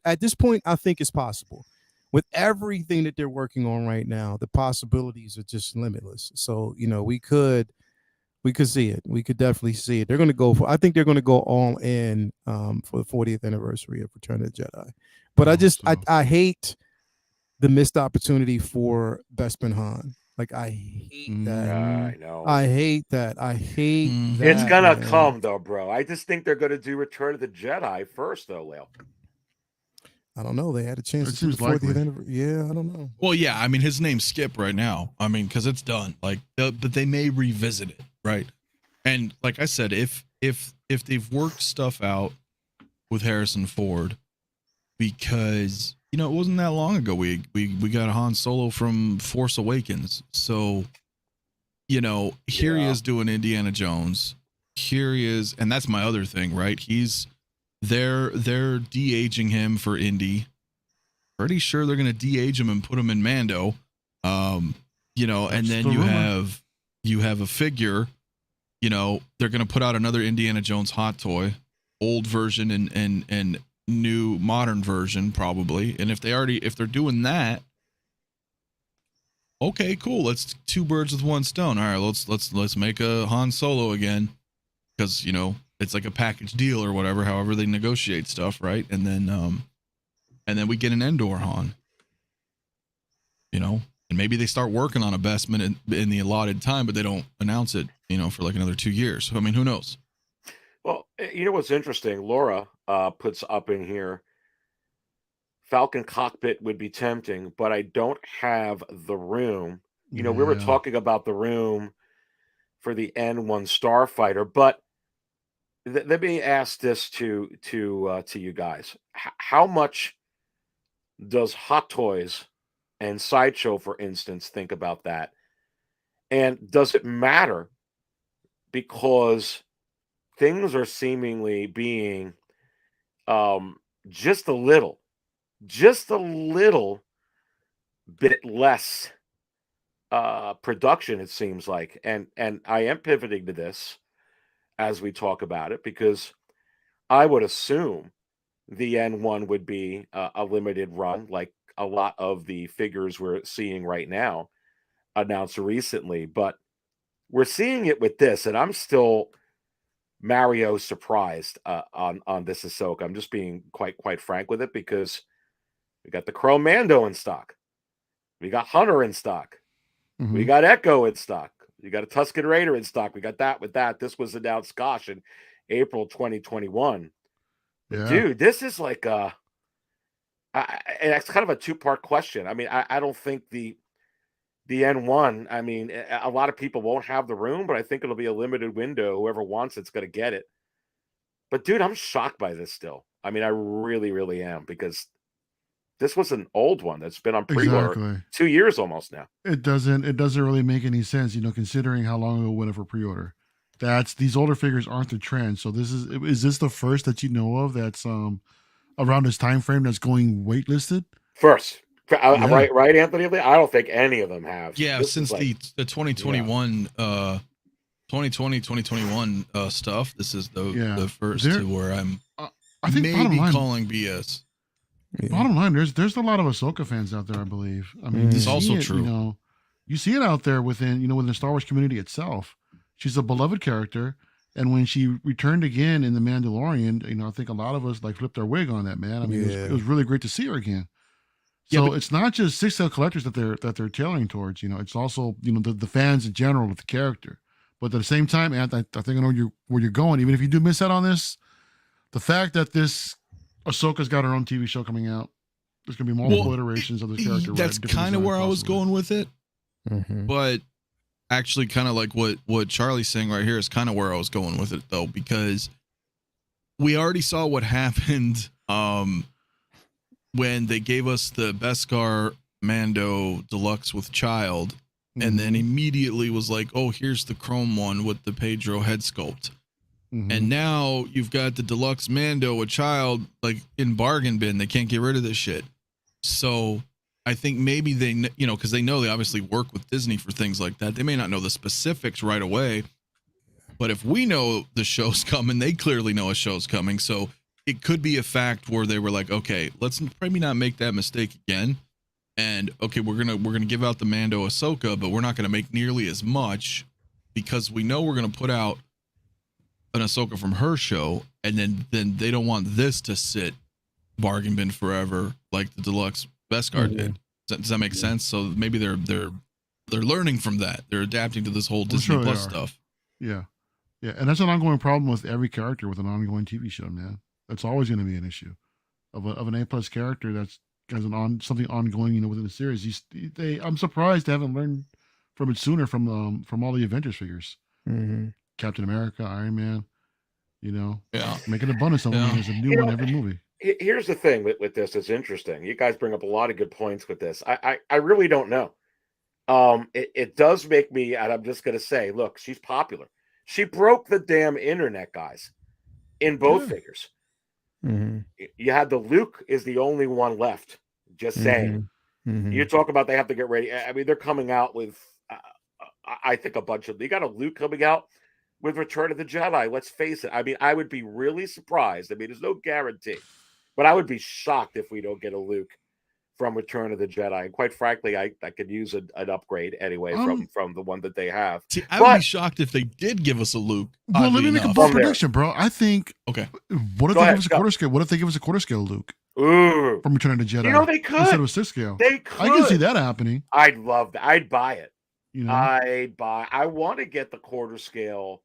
at this point, I think it's possible. With everything that they're working on right now, the possibilities are just limitless. So, you know, we could see it. We could definitely see it. I think they're going to go all in for the 40th anniversary of Return of the Jedi. But I hate the missed opportunity for Bespin Han. Like, I hate that. I know. I hate that. I hate that. It's gonna come though, bro. I just think they're gonna do Return of the Jedi first, though, Lil. I don't know. They had a chance to do the 40th anniversary. Yeah, I don't know. Well, yeah. I mean, his name's Skip right now. I mean, because it's done. Like, but they may revisit it, right? And like I said, if they've worked stuff out with Harrison Ford, because, you know, it wasn't that long ago we got a Han Solo from Force Awakens. So, you know, here he is doing Indiana Jones. Here he is, and that's my other thing, right? They're de-aging him for Indy. Pretty sure they're gonna de-age him and put him in Mando. You know, and then you have a figure. You know, they're gonna put out another Indiana Jones hot toy, old version and new modern version probably. And if they're doing that, okay, cool. Let's two birds with one stone. All right, let's make a Han Solo again, because, you know, it's like a package deal or whatever, however they negotiate stuff, right? And then we get an Endor Han. You know, And maybe they start working on a Bespin in the allotted time, but they don't announce it, for like another 2 years. I mean, who knows? Well, you know what's interesting? Laura puts up in here, Falcon cockpit would be tempting, but I don't have the room. We were talking about the room for the N1 Starfighter, but let me ask this to you guys: how much does Hot Toys and Sideshow, for instance, think about that? And does it matter? Because things are seemingly being just a little bit less production, it seems like. And I am pivoting to this as we talk about it, because I would assume the N1 would be a limited run, like a lot of the figures we're seeing right now announced recently. But we're seeing it with this, and I'm still Mario surprised on this Ahsoka. I'm just being quite frank with it, because we got the Chrome Mando in stock, we got Hunter in stock, we got Echo in stock, you got a Tusken Raider in stock. We got that with that. This was announced, gosh, in April 2021. Yeah. Dude, this is like and it's kind of a two-part question. I mean, I don't think the N1, I mean, a lot of people won't have the room, but I think it'll be a limited window. Whoever wants it's going to get it. But dude, I'm shocked by this still. I mean, I really, really am, because this was an old one that's been on pre-order 2 years almost now. It doesn't really make any sense, considering how long ago it went for pre-order. These older figures aren't the trend. So is this the first that you know of that's around this time frame that's going waitlisted? First. Right, Anthony? I don't think any of them have. Yeah, this since the 2021 2020 2021 stuff, this is the first to where I'm I think maybe calling BS. Yeah. Bottom line, there's a lot of Ahsoka fans out there, I believe. I mean, it's also true. You see it out there within the Star Wars community itself. She's a beloved character, and when she returned again in the Mandalorian, I think a lot of us flipped our wig on that, man. I mean, it was really great to see her again. So it's not just 6-scale collectors that they're tailoring towards. It's also the fans in general with the character. But at the same time, Ant, I think I know where you're going. Even if you do miss out on this, the fact that this Ahsoka's got her own TV show coming out, there's gonna be multiple iterations of this character. That's kind of where I was going with it. But actually, kind of like what Charlie's saying right here is kind of where I was going with it, though, because we already saw what happened when they gave us the Beskar Mando Deluxe with Child, and then immediately was like, oh, here's the Chrome one with the Pedro head sculpt. And now you've got the Deluxe Mando with Child, like in bargain bin. They can't get rid of this shit. So I think maybe they, because they know they obviously work with Disney for things like that. They may not know the specifics right away, but if we know the show's coming, they clearly know a show's coming. So it could be a fact where they were like, okay, let's maybe not make that mistake again. And okay, we're gonna give out the Mando Ahsoka, but we're not gonna make nearly as much, because we know we're gonna put out an Ahsoka from her show, and then they don't want this to sit bargain bin forever like the Deluxe Beskar did. Does that make sense? So maybe they're learning from that. They're adapting to this whole Disney Plus stuff. Yeah, and that's an ongoing problem with every character with an ongoing TV show, man. That's always going to be an issue of an A+ character that's has something ongoing, within the series. I'm surprised they haven't learned from it sooner from all the Avengers figures. Captain America, Iron Man, make an abundance of them. There's a new one every movie. Here's the thing with this. It's interesting. You guys bring up a lot of good points with this. I really don't know. It does make me, and I'm just going to say, look, she's popular. She broke the damn internet, guys, in both figures. You had the Luke is the only one left. Just saying. You talk about they have to get ready. I mean, they're coming out with, I think, a bunch of. You got a Luke coming out with Return of the Jedi. Let's face it. I mean, I would be really surprised. I mean, there's no guarantee, but I would be shocked if we don't get a Luke from Return of the Jedi. And quite frankly, I could use an upgrade anyway from the one that they have. See, I would be shocked if they did give us a Luke. Well, let me make a bold prediction, bro. I think. Okay. What if they give us a quarter scale? What if they give us a quarter scale Luke? Ooh, from Return of the Jedi. you know they could. Instead of a 6 scale. They could. I can see that happening. I'd love that. I'd buy it. You know, I want to get the quarter scale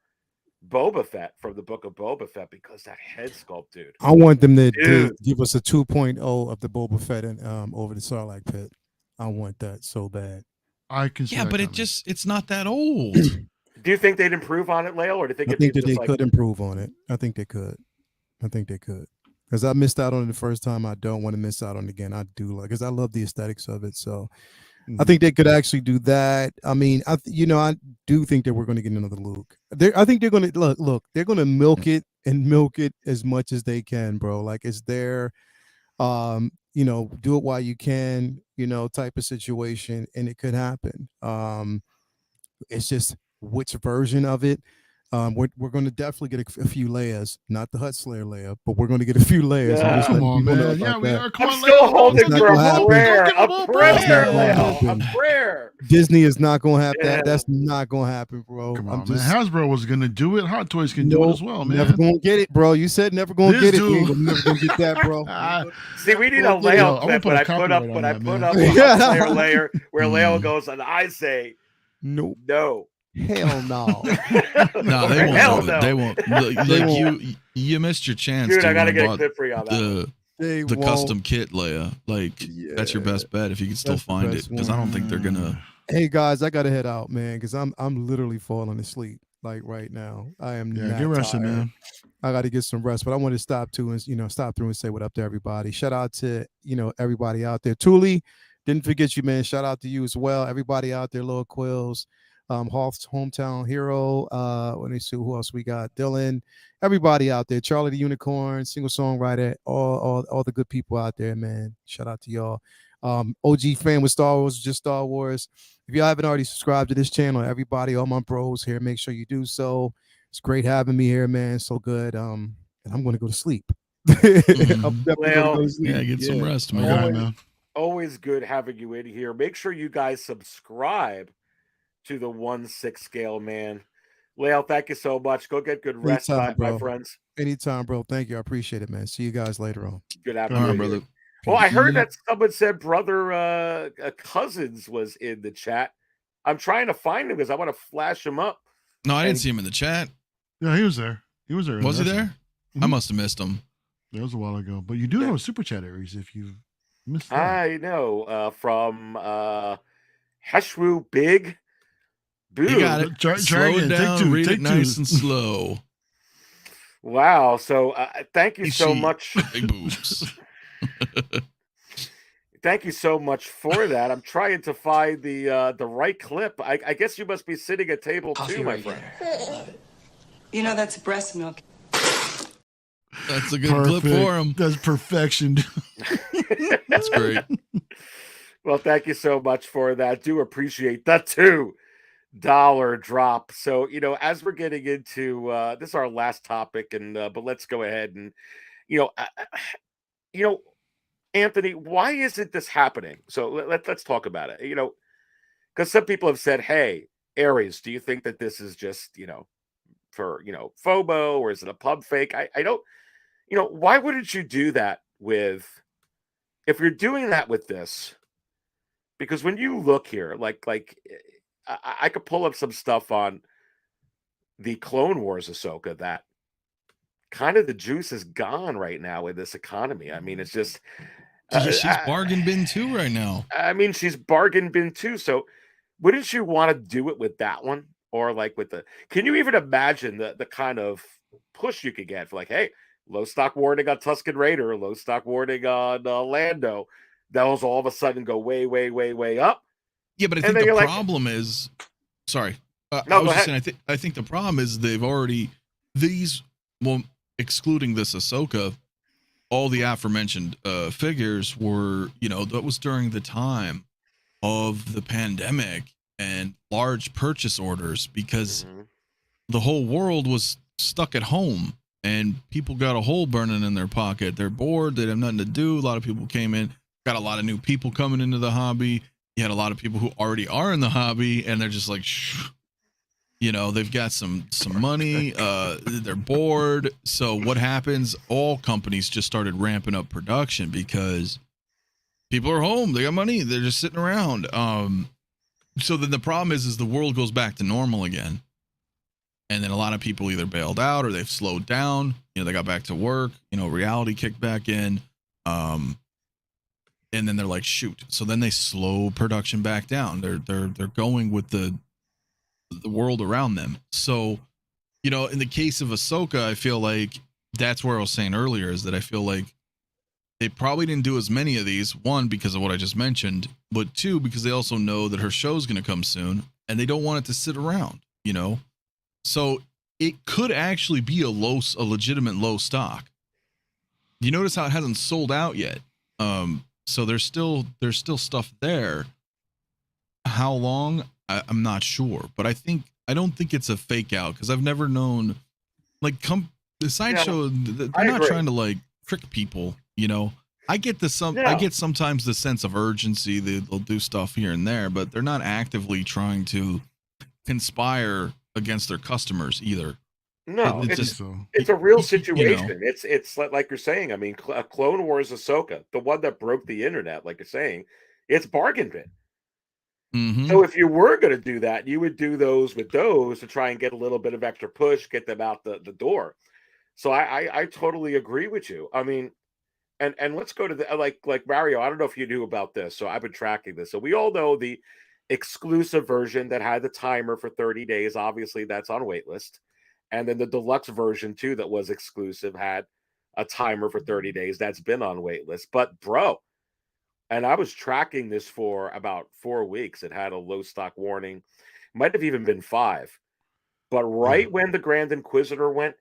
Boba Fett from the Book of Boba Fett because that head sculpt, dude. I want them to Dude. give us a 2.0 of the Boba Fett and over the Sarlacc pit. I want that so bad. I can see Yeah, that but coming. it's not that old. Do you think they'd improve on it, Lael, or do you think I it'd think be that they just like could improve on it. I think they could. Because I missed out on it the first time. I don't want to miss out on it again. I do like, because I love the aesthetics of it. So I think they could actually do that. I mean, I do think that we're going to get another Luke. I think they're going to look. They're going to milk it and milk it as much as they can, bro. Like it's their, do it while you can, type of situation, and it could happen. It's just which version of it. We're going to definitely get a few layers, not the Hut Slayer layer, but we're going to get a few layers. Yeah. Come on, man. Yeah, we are. Come I'm on, still Lael. holding It's for not gonna a prayer. happen. A It's prayer, not gonna Lael. happen. A prayer. Disney is not going to have Yeah. that. That's not going to happen, bro. Come I'm on, just man. Hasbro was gonna do it. Hot Toys can do it Nope, as well, man. never going to get it, bro. You said never going to This get it. We dude. ain't never going to get that, bro. See, we need a Yo, Lael I'm clip, gonna but put I a put up copyright when on I that, put man. up a Hot Slayer layer where Lael goes and I say Nope. no. Hell no. No, they won't. Hell do it. no. They won't. Like you missed your chance. Dude, to I gotta when get a bought clip for you on that. They the won't. custom kit, Leia. Like that's your best bet if you can still That's the find it, best because I don't think they're gonna. Hey guys, I gotta head out, man, because I'm literally falling asleep like right now. I am Yeah, not get rested, tired. man. I got to get some rest, but I want to stop through and say what up to everybody. Shout out to everybody out there. Thule, didn't forget you, man. Shout out to you as well. Everybody out there, Lil Quills, Hoff's hometown hero. Let me see who else we got. Dylan, everybody out there. Charlie the Unicorn, single songwriter, all the good people out there, man. Shout out to y'all. OG fan with Star Wars, just Star Wars. If y'all haven't already subscribed to this channel, everybody, all my bros here, make sure you do so. It's great having me here, man. So good. And I'm going to go to sleep. I'm definitely gonna go to sleep. Yeah, get some rest, man. All right, man. Always good having you in here. Make sure you guys subscribe to the 1/6 scale, man. Lael, thank you so much. Go get good rest, Anytime, my bro. friends. Anytime, bro. Thank you. I appreciate it, man. See you guys later on. Good having All you, right, here. brother. Well, I heard that someone said brother Cousins was in the chat. I'm trying to find him because I want to flash him up. No, I didn't see him in the chat. Yeah, he was there. He was there. Was he there? I Mhm. must have missed him. That was a while ago. But you do have a super chat, Aries, if you missed that. I know from Heshru Big Boo. You got it. Try Slow again. it Take down. two. Read Take it nice two. and slow. Wow. So thank you Is so she- much. Big boobs. Thank you so much for that. I'm trying to find the right clip. I guess you must be sitting at table two, my friend. You know that's breast milk. That's a good clip for him. That's perfection. That's great. Well, thank you so much for that. Do appreciate the $2 drop. So, as we're getting into this is our last topic, and but let's go ahead and Anthony, why isn't this happening? So let's talk about it. Because some people have said, "Hey, Aries, do you think that this is just for FOBO, or is it a pub fake?" I don't. Why wouldn't you do that with? If you're doing that with this, because when you look here, I could pull up some stuff on the Clone Wars Ahsoka that kind of the juice is gone right now in this economy. I mean, it's just She's bargain bin too right now. I mean, she's bargain bin too. So wouldn't you want to do it with that one? Or with can you even imagine the kind of push you could get for hey, low stock warning on Tusken Raider, low stock warning on Lando. Those all of a sudden go way, way, way, way up. Yeah, but I think the problem is, sorry. No, I was go just ahead. saying, I think the problem is they've already, excluding this Ahsoka, all the aforementioned figures were, that was during the time of the pandemic and large purchase orders, because the whole world was stuck at home and people got a hole burning in their pocket. They're bored. They have nothing to do. A lot of people came in, got a lot of new people coming into the hobby. You had a lot of people who already are in the hobby and they're just like, shh, You know, they've got some money. They're bored. So what happens? All companies just started ramping up production because people are home. They got money. They're just sitting around. So then the problem is the world goes back to normal again. And then a lot of people either bailed out or they've slowed down. You know, they got back to work. You know, reality kicked back in. And then they're like, shoot. So then they slow production back down. They're going with the world around them. So, you know, in the case of Ahsoka, I feel like that's where I was saying earlier is that I feel like they probably didn't do as many of these. One, because of what I just mentioned, but two, because they also know that her show's going to come soon and they don't want it to sit around, you know? So it could actually be a legitimate low stock. You notice how it hasn't sold out yet. So there's still stuff there. How long? I'm not sure, but I don't think it's a fake out because I've never known like the Sideshow. They're not trying to like trick people, you know. I get I get sometimes the sense of urgency. They'll do stuff here and there, but they're not actively trying to conspire against their customers either. No, it's a real situation. You know. It's like you're saying. I mean, Clone Wars Ahsoka, the one that broke the internet, like you're saying, it's bargain bin. Mm-hmm. So if you were going to do that, you would do those with those to try and get a little bit of extra push, get them out the door. So I totally agree with you. I mean, and let's go to the like Mario. I don't know if you knew about this, so I've been tracking this. So we all know the exclusive version that had the timer for 30 days. Obviously, that's on waitlist. And then the deluxe version too, that was exclusive, had a timer for 30 days. That's been on waitlist. But bro, and I was tracking this for about 4 weeks. It had a low stock warning, might have even been 5. But right when the Grand Inquisitor went,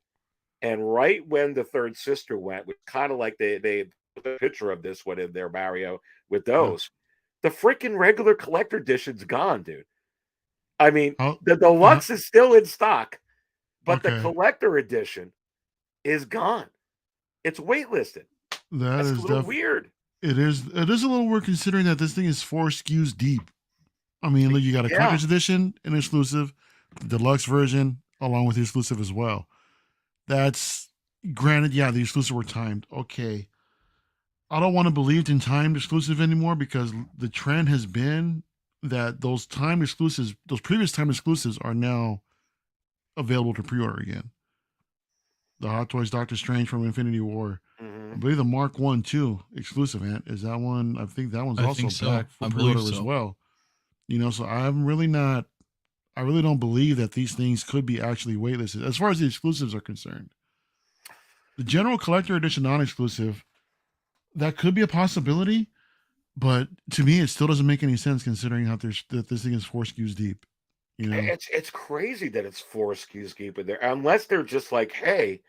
and right when the Third Sister went, which kind of like they put a picture of this one in there, Mario, with those, the freaking regular collector edition's gone, dude. I mean, the deluxe is still in stock, but the collector edition is gone. It's waitlisted. That's a little weird. It is a little weird considering that this thing is 4 SKUs deep. I mean, look, you got a collector's edition, an exclusive, the deluxe version, along with the exclusive as well. That's granted, the exclusive were timed. Okay. I don't want to believe in timed exclusive anymore because the trend has been that those timed exclusives, those previous timed exclusives are now available to pre-order again. The Hot Toys Doctor Strange from Infinity War. I believe the Mark 1 too exclusive, Ant. Is that one? I think that one's also back for pre-order as well. You know, so I really don't believe that these things could be actually waitlisted as far as the exclusives are concerned. The general collector edition non-exclusive, that could be a possibility, but to me, it still doesn't make any sense considering that this thing is 4 SKUs deep. You know, it's crazy that it's 4 SKUs deep in there, unless they're just like, hey,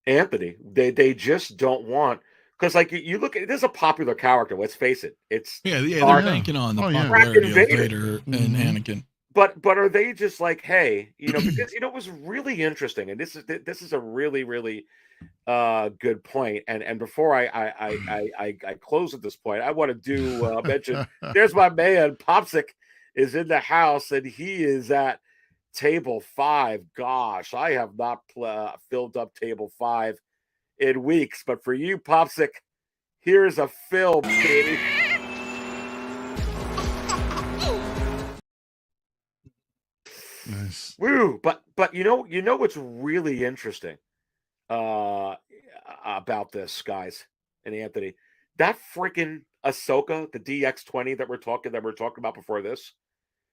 Anthony, they just don't want, because like you look at, this is a popular character. Let's face it, it's they're banking on the popularity of Vader and Anakin. But are they just like, hey, you know, because you know it was really interesting, and this is a really good point. And before I close at this point, I want to do mention. There's my man Popsic is in the house, and he is at table 5. Gosh, I have not filled up table 5 in weeks. But for you, Popsic, here's a film, baby. Nice. Woo! But you know what's really interesting about this, guys, and Anthony, that freaking Ahsoka, the DX20 that we're talking about before this,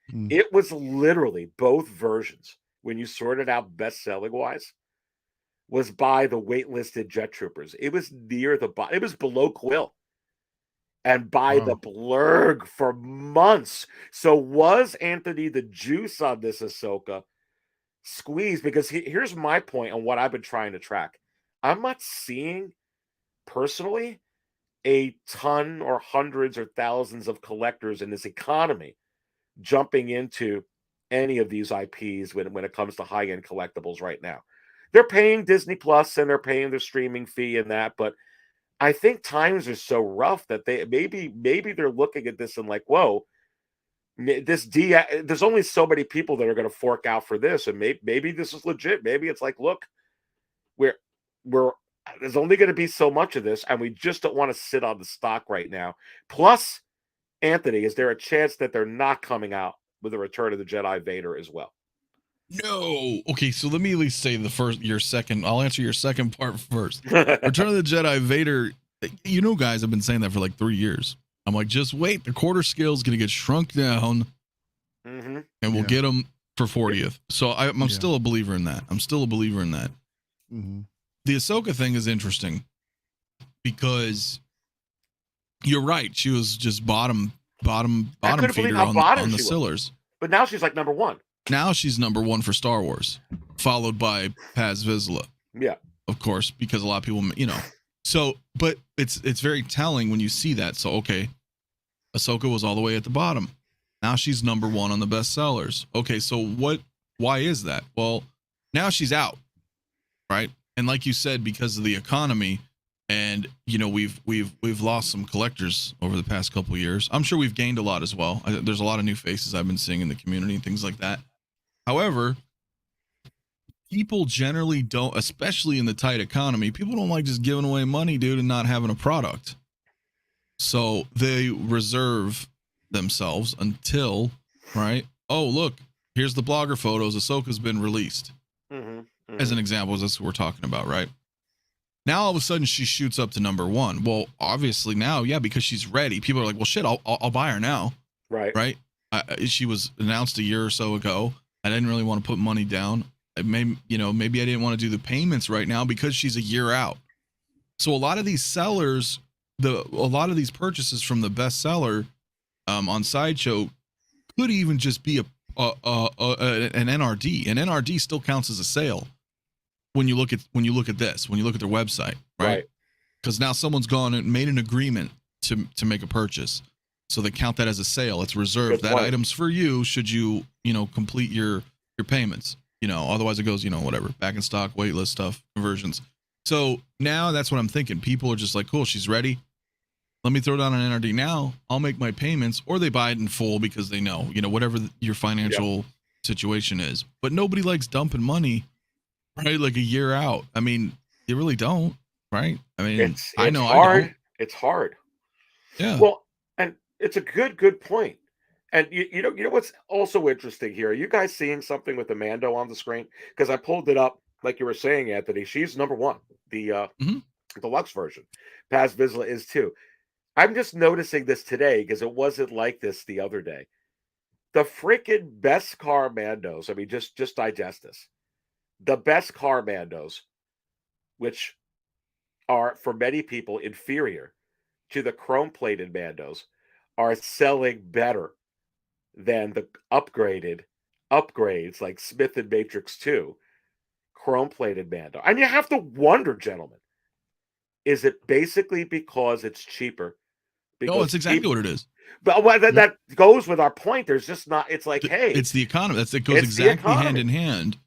it was literally both versions when you sorted out best selling wise was by the waitlisted Jet Troopers. It was near the bottom. It was below Quill. And by the blurg for months. So was Anthony the juice on this Ahsoka squeeze? Because here's my point on what I've been trying to track. I'm not seeing personally a ton or hundreds or thousands of collectors in this economy jumping into any of these IPs when it comes to high-end collectibles right now. They're paying Disney Plus and they're paying their streaming fee and that, but I think times are so rough that they maybe they're looking at this and like, whoa, There's only so many people that are going to fork out for this, and maybe this is legit. Maybe it's like, look, we're there's only going to be so much of this, and we just don't want to sit on the stock right now. Plus, Anthony, is there a chance that they're not coming out with the Return of the Jedi Vader as well? No. Okay, so let me at least say your second. I'll answer your second part first. Return of the Jedi Vader. You know, guys, I've been saying that for like 3 years. I'm like, just wait. The quarter scale is going to get shrunk down, and we'll get them for 40th. So I'm still a believer in that. Mm-hmm. The Ahsoka thing is interesting because you're right. She was just bottom feeder on the Sillars. But now she's like number one. Now she's number one for Star Wars, followed by Paz Vizsla. Yeah. Of course, because a lot of people, So, but it's very telling when you see that. So, okay, Ahsoka was all the way at the bottom. Now she's number one on the bestsellers. Okay, so why is that? Well, now she's out, right? And like you said, because of the economy, and we've lost some collectors over the past couple of years. I'm sure we've gained a lot as well. There's a lot of new faces I've been seeing in the community and things like that. However, people generally don't, especially in the tight economy, people don't like just giving away money, dude, and not having a product. So they reserve themselves until, right? Oh, look, here's the blogger photos. Ahsoka's been released. As an example, that's what we're talking about, right? Now all of a sudden she shoots up to number one. Well, obviously now, because she's ready. People are like, well, shit, I'll buy her now. Right. She was announced a year or so ago. I didn't really want to put money down. Maybe I didn't want to do the payments right now because she's a year out. So a lot of these sellers, a lot of these purchases from the bestseller on Sideshow could even just be an NRD. An NRD still counts as a sale when you look at their website, right? Because now someone's gone and made an agreement to make a purchase, so they count that as a sale. It's reserved. That item's for you should you complete your payments. Otherwise it goes, whatever, back in stock, waitlist stuff, conversions. So now that's what I'm thinking. People are just like, cool, she's ready. Let me throw down an NRD now. I'll make my payments, or they buy it in full because they know, whatever your financial situation is. But nobody likes dumping money, right? Like a year out. I mean, you really don't, right? I mean, it's hard. It's hard. Yeah. Well, and it's a good point. And you know what's also interesting here? Are you guys seeing something with the Mando on the screen? Because I pulled it up, like you were saying, Anthony. She's number one, the deluxe version. Paz Vizsla is too. I'm just noticing this today because it wasn't like this the other day. The freaking best car Mandos. I mean, just digest this. The best car Mandos, which are for many people inferior to the chrome-plated Mandos, are selling better than the upgrades like Smith and Matrix 2 chrome-plated Mando. And you have to wonder, gentlemen, is it basically because it's cheaper? No, it's exactly what it is. But that goes with our point. There's just not. It's like, hey, it's the economy. It goes exactly hand in hand.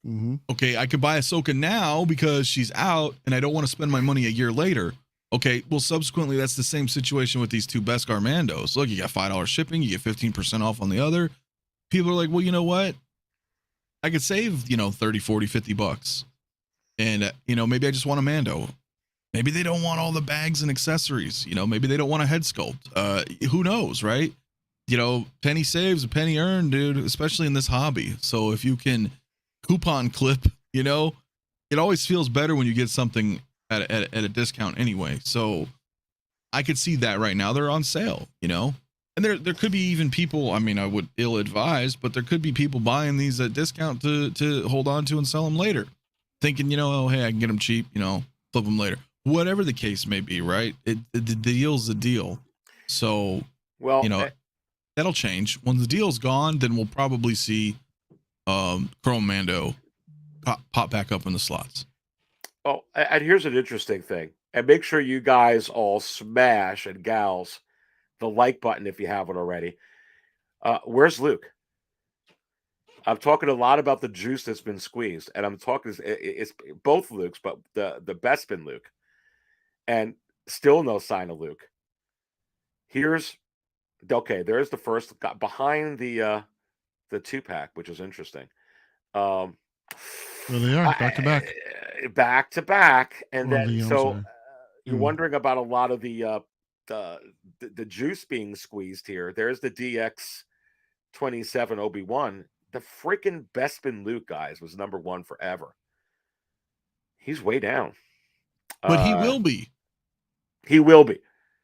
Mm-hmm. Okay, I could buy Ahsoka now because she's out, and I don't want to spend my money a year later. Okay, well, subsequently, that's the same situation with these two Beskar Mandos. Look, you got $5 shipping, you get 15% off on the other. People are like, well, you know what? I could save, $30, $40, $50. And, maybe I just want a Mando. Maybe they don't want all the bags and accessories. Maybe they don't want a head sculpt. Who knows, right? Penny saves, a penny earned, dude, especially in this hobby. So if you can coupon clip, it always feels better when you get something at a discount anyway. So I could see that right now. They're on sale, and there could be even people, I mean, I would ill advise, but there could be people buying these at discount to hold on to and sell them later, thinking, oh, hey, I can get them cheap, flip them later. Whatever the case may be, right? The deal's the deal. So, well, that'll change. When the deal's gone, then we'll probably see Chrome Mando pop back up in the slots. Oh, and here's an interesting thing. And make sure you guys all smash, and gals, the like button if you haven't already. Where's Luke? I'm talking a lot about the juice that's been squeezed. And I'm talking, it's both Lukes, but the Bespin Luke. And still no sign of Luke. Here's Okay, there's the first got behind the 2-pack, which is interesting. Um, There they are, back to back. back to back, and Or then the, I'm so sorry. you're wondering about a lot of the juice being squeezed here. There's the DX27 Obi-Wan. The freaking Bespin Luke, guys, was number one forever. He's way down. But he will be. He will be.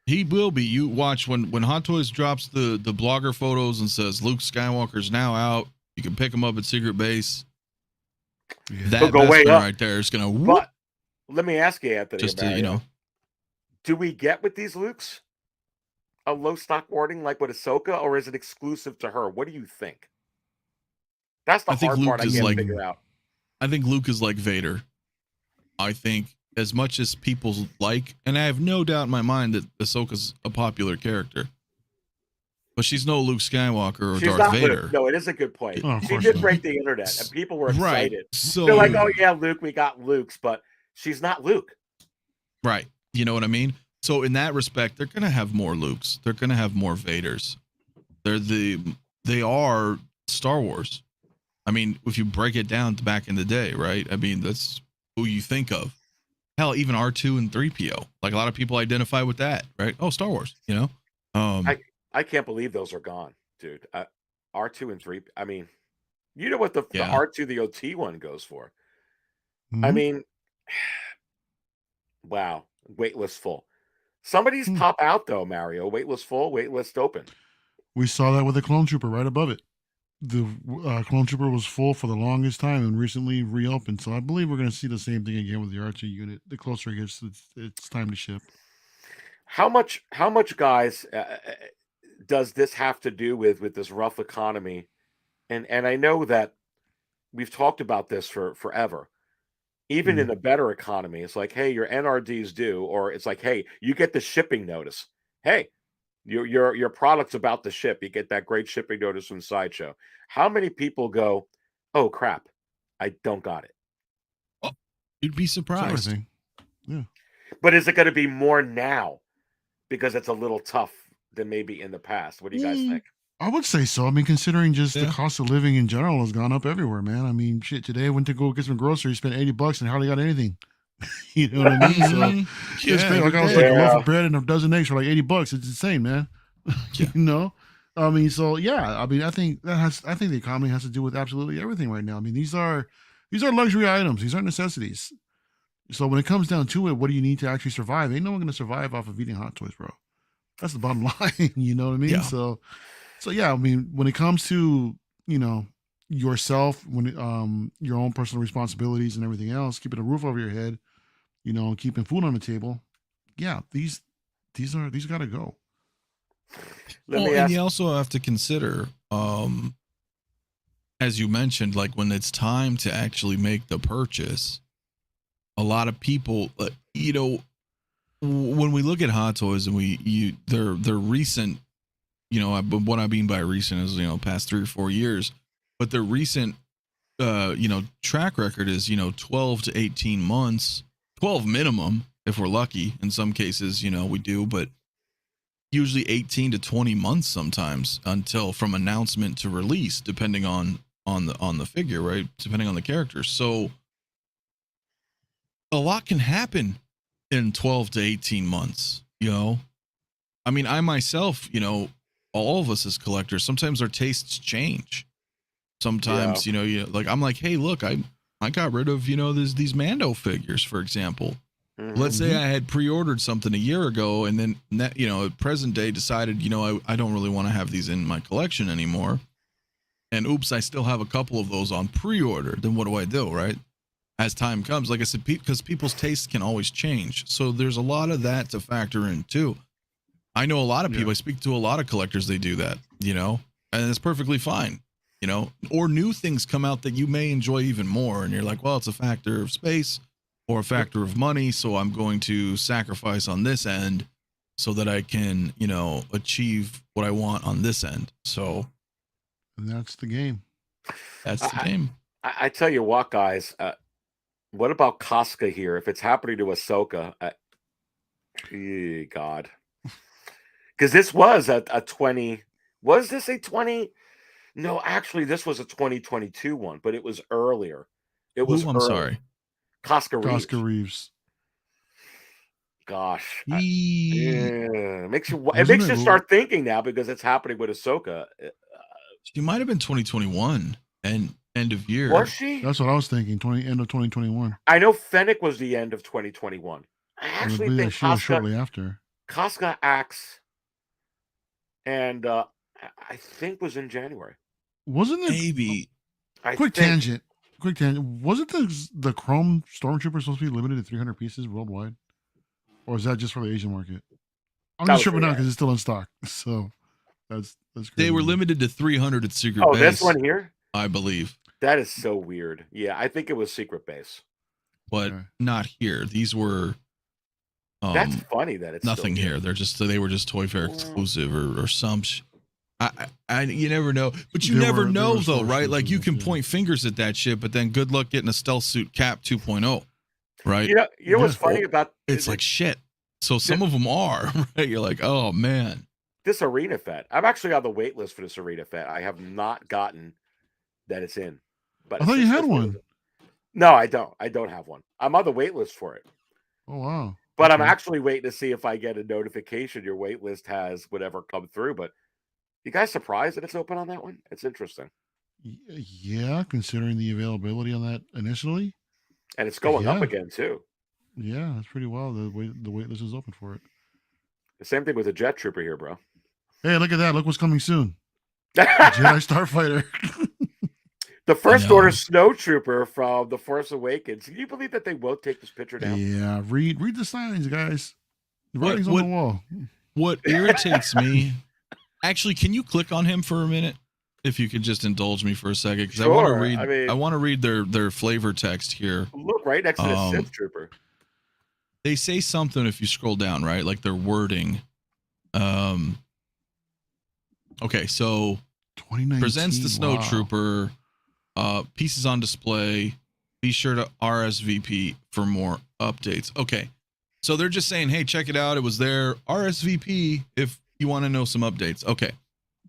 He will be. You watch when Hot Toys drops the blogger photos and says Luke Skywalker's now out. You can pick him up at Secret Base. Yeah. That He'll go way Bespin up. right there is gonna whoop, But let me ask you, Anthony, just to, about you know. do we get with these Lukes a low stock wording like with Ahsoka, or is it exclusive to her? What do you think? That's the I think hard Luke part I is can't like- figure out. I think Luke is like Vader. I think as much as people like, and I have no doubt in my mind that Ahsoka's a popular character, but she's no Luke Skywalker or She's Darth not Vader. Luke. No, it is a good point. Oh, of She course did not. break the internet, and people were Right. excited. So They're like, "Oh yeah, Luke, we got Luke's," but she's not Luke. right. You know what I mean? So in that respect, they're gonna have more Lukes. They're gonna have more Vaders. They are Star Wars. I mean, if you break it down to back in the day, right? I mean, that's who you think of. Hell, even R2 and 3PO. Like a lot of people identify with that, right? Oh, Star Wars, you know? I can't believe those are gone, dude. R2 and 3. I mean, you know what the Yeah. R2 the OT one goes for? I Mhm. mean, wow, waitlist full. Somebody's Hmm. top out though, Mario. Waitlist full, waitlist open. We saw that with the Clone Trooper right above it. The Clone Trooper was full for the longest time and recently reopened. So I believe we're going to see the same thing again with the R2 unit. The closer it gets, it's time to ship. How much, guys, does this have to do with this rough economy? And I know that we've talked about this for forever. Even in a better economy, it's like, hey, your NRD's due, or it's like, hey, you get the shipping notice. Hey, your product's about to ship. You get that great shipping notice from Sideshow. How many people go, oh crap, I don't got it? You'd be Sort of surprised. thing. But is it going to be more now because it's a little tough than maybe in the past? What do you guys think? I would say so. I mean, considering just the Yeah. cost of living in general has gone up everywhere, man. I mean, shit, today I went to go get some groceries, spent $80 and hardly got anything. You know what I mean? So Mhm. it's crazy. Like I was every like a day. loaf of bread and a dozen eggs for like $80. It's insane, man. Yeah. You know? I mean, so yeah, I mean, I think the economy has to do with absolutely everything right now. I mean, these are luxury items, these are necessities. So when it comes down to it, what do you need to actually survive? Ain't no one gonna survive off of eating Hot Toys, bro. That's the bottom line. You know what I mean? Yeah. So yeah, I mean, when it comes to, you know, yourself, when your own personal responsibilities and everything else, keeping a roof over your head, you know, keeping food on the table, yeah, these gotta go. Let Well, me and ask. you also have to consider, as you mentioned, like when it's time to actually make the purchase, a lot of people, you know, when we look at Hot Toys and they're recent, you know, what I mean by recent is, you know, past 3 or 4 years, but their recent, you know, track record is, you know, 12 to 18 months, 12 minimum if we're lucky. In some cases, you know, we do, but usually 18 to 20 months sometimes until from announcement to release, depending on the figure, right? Depending on the character. So a lot can happen in 12 to 18 months, you know. I mean, I myself, you know, all of us as collectors, sometimes our tastes change. Sometimes, you know, like I'm like, hey, look, I got rid of, you know, these Mando figures, for example. Let's say I had pre-ordered something a year ago and then that, you know, at present day decided, you know, I don't really want to have these in my collection anymore. And oops, I still have a couple of those on pre-order. Then what do I do, right? As time comes, like I said, because people's tastes can always change. So there's a lot of that to factor in too. I know a lot of people, I speak to a lot of collectors, they do that, you know, and it's perfectly fine, you know, or new things come out that you may enjoy even more. And you're like, well, it's a factor of space or a factor of money. So I'm going to sacrifice on this end so that I can, you know, achieve what I want on this end. So And that's the game. that's the game. I tell you what, guys, what about Koska here? If it's happening to Ahsoka, God. Because this was a 20. Was this a 20? No, actually, this was a 2022 one, but it was earlier. It was. I'm sorry. Koska Reeves. Koska Reeves. Gosh, Yeah. it makes you start thinking now because it's happening with Ahsoka. She might have been 2021 and end of year. Was she? That's what I was thinking. End of 2021. I know Fennec was the end of 2021. I actually think she was shortly after. Koska Axe, and I think was in January. Wasn't it? Maybe. Quick tangent. Wasn't the Chrome Stormtrooper supposed to be limited to 300 pieces worldwide? Or is that just for the Asian market? I'm not sure now because it's still in stock. So that's crazy. They were limited to 300 at Secret Base. Oh, this one here? I believe. That is so weird. Yeah, I think it was Secret Base. But not here. These were that's funny that it's nothing here. They were just Toy Fair exclusive or some you never know. But you never know though, right? Like you can point fingers at that shit, but then good luck getting a stealth suit Cap 2.0. Right. You know what's funny about it's like shit. So some of them are, right? You're like, oh man. This Arena Fett. I'm actually on the wait list for this Arena Fett. I have not gotten that it's in. But I thought you had one. No, I don't. I don't have one. I'm on the wait list for it. Oh wow. But I'm actually waiting to see if I get a notification your wait list has whatever come through. But you guys surprised that it's open on that one? It's interesting. Yeah, considering the availability on that initially. And it's going up again too. Yeah, that's pretty wild. The wait list is open for it. The same thing with the Jet Trooper here, bro. Hey, look at that. Look what's coming soon. Jedi Starfighter. The First Order Snow Trooper from The Force Awakens. Can you believe that they won't take this picture down? Yeah, read the signs, guys. The writing's on the wall. What irritates me, actually, can you click on him for a minute? If you could just indulge me for a second, because sure. I want to read their flavor text here. Look right next to the Sith Trooper. They say something if you scroll down, right? Like their wording. Okay, so presents the Snow Trooper, pieces on display. Be sure to RSVP for more updates. Okay, so they're just saying, hey, check it out. It was there. RSVP if you want to know some updates. Okay.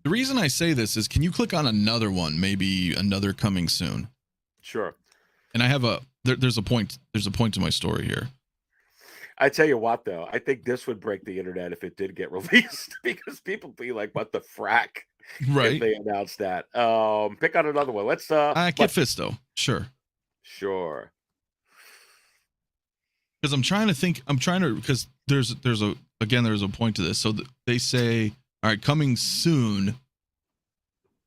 The reason I say this is, can you click on another one? Maybe another coming soon. Sure. And I have there's a point to my story here. I tell you what, though, I think this would break the internet if it did get released because people be like, "What the frack?" Right? If they announced that. Pick on another one. Let's Kit Fisto. Sure. Because I'm trying to because there's a point to this. So they say, all right, coming soon.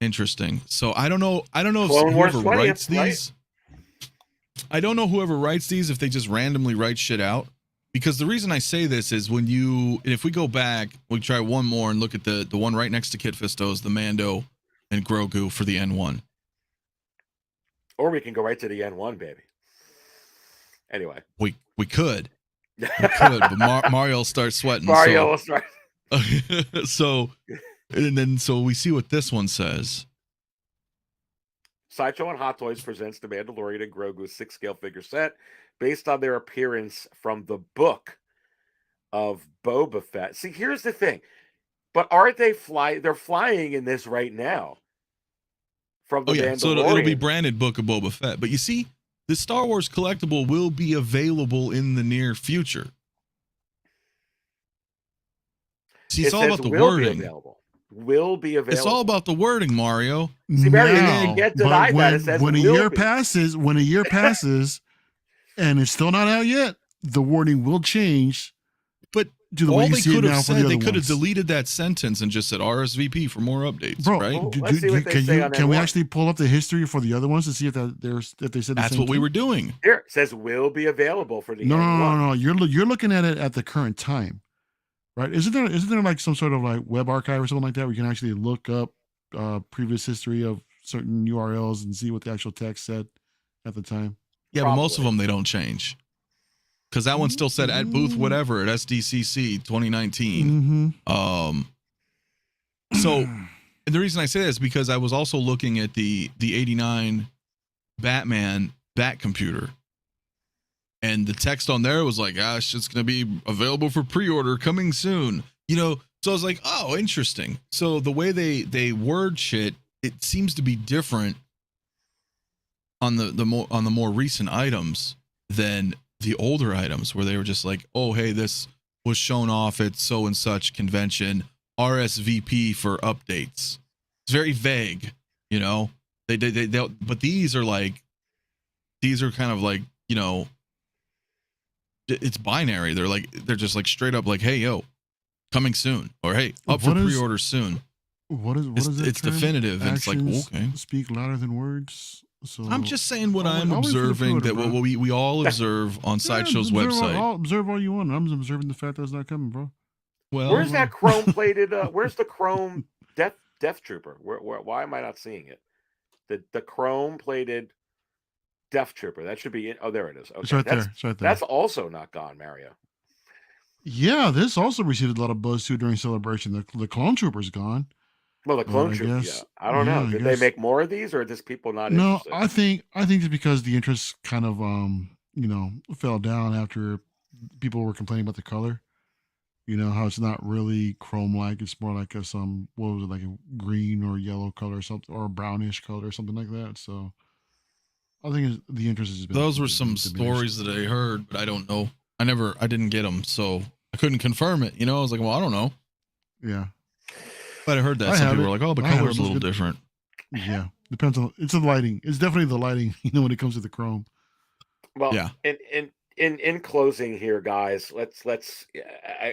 Interesting. So I don't know if whoever writes these. Right? I don't know whoever writes these if they just randomly write shit out. Because the reason I say this is if we go back, we try one more and look at the one right next to Kit Fisto's, the Mando and Grogu for the N1. Or we can go right to the N1, baby. Anyway, we could, but Mario will start sweating. Mario will start. So we see what this one says. Sideshow and Hot Toys presents the Mandalorian and Grogu 6-scale figure set based on their appearance from the book of Boba Fett. See, here's the thing. But aren't they they're flying in this right now. From the Mandalorian. So it'll be branded Book of Boba Fett. But you see, the Star Wars collectible will be available in the near future. See, it's all about the wording. Will be available. It's all about the wording, Mario. See, Mario, you can't get denied that. It says when a year passes, and it's still not out yet, the wording will change. But all they could have said, they could have deleted that sentence and just said RSVP for more updates, bro. Right? Well, let's see what they say on can we actually pull up the history for the other ones to see if they said that's what we were doing? Here it says will be available for the no. You're looking at it at the current time, right? Isn't there like some sort of like web archive or something like that where you can actually look up previous history of certain URLs and see what the actual text said at the time? Yeah, but most of them they don't change. Because that one still said at booth whatever at SDCC 2019. So the reason I say that is because I was also looking at the 89 Batman Bat computer. And the text on there was like, it's just going to be available for pre-order coming soon. You know, So I was like, oh, interesting. So the way they word shit, it seems to be different on the more recent items than the older items, where they were just like, oh, hey, this was shown off at so and such convention, RSVP for updates. It's very vague, you know. They'll, but these are kind of like, you know, it's binary. They're just like straight up like, hey, yo, coming soon, or hey, up for pre-order soon. What is that? It's term? definitive, and it's like, okay, speak louder than words. So I'm just saying what I'm observing, that what we all observe on Sideshow's website. I'll observe all you want. I'm observing the fact that it's not coming, bro. Well, where's that chrome plated? Where's the chrome Death Trooper? Why am I not seeing it? The chrome plated Death Trooper. That should be it. Oh, there it is. Okay, it's right there. It's right there. That's also not gone, Mario. Yeah, this also received a lot of buzz too during Celebration. The Clone Trooper's gone. Well, the Clone Trooper. Yeah, I don't know. Did they make more of these, or just people not interested? No, I think it's because the interest kind of fell down after people were complaining about the color. You know how it's not really chrome like; it's more like like a green or yellow color or something, or a brownish color or something like that. So I think the interest has been. Those were some stories that I heard, but I don't know. I didn't get them, so I couldn't confirm it. You know, I was like, well, I don't know. Yeah. But I heard that some people were like, oh, the color's a little different. Yeah. Depends on, it's the lighting. It's definitely the lighting, when it comes to the chrome. Well, yeah. In closing here, guys, let's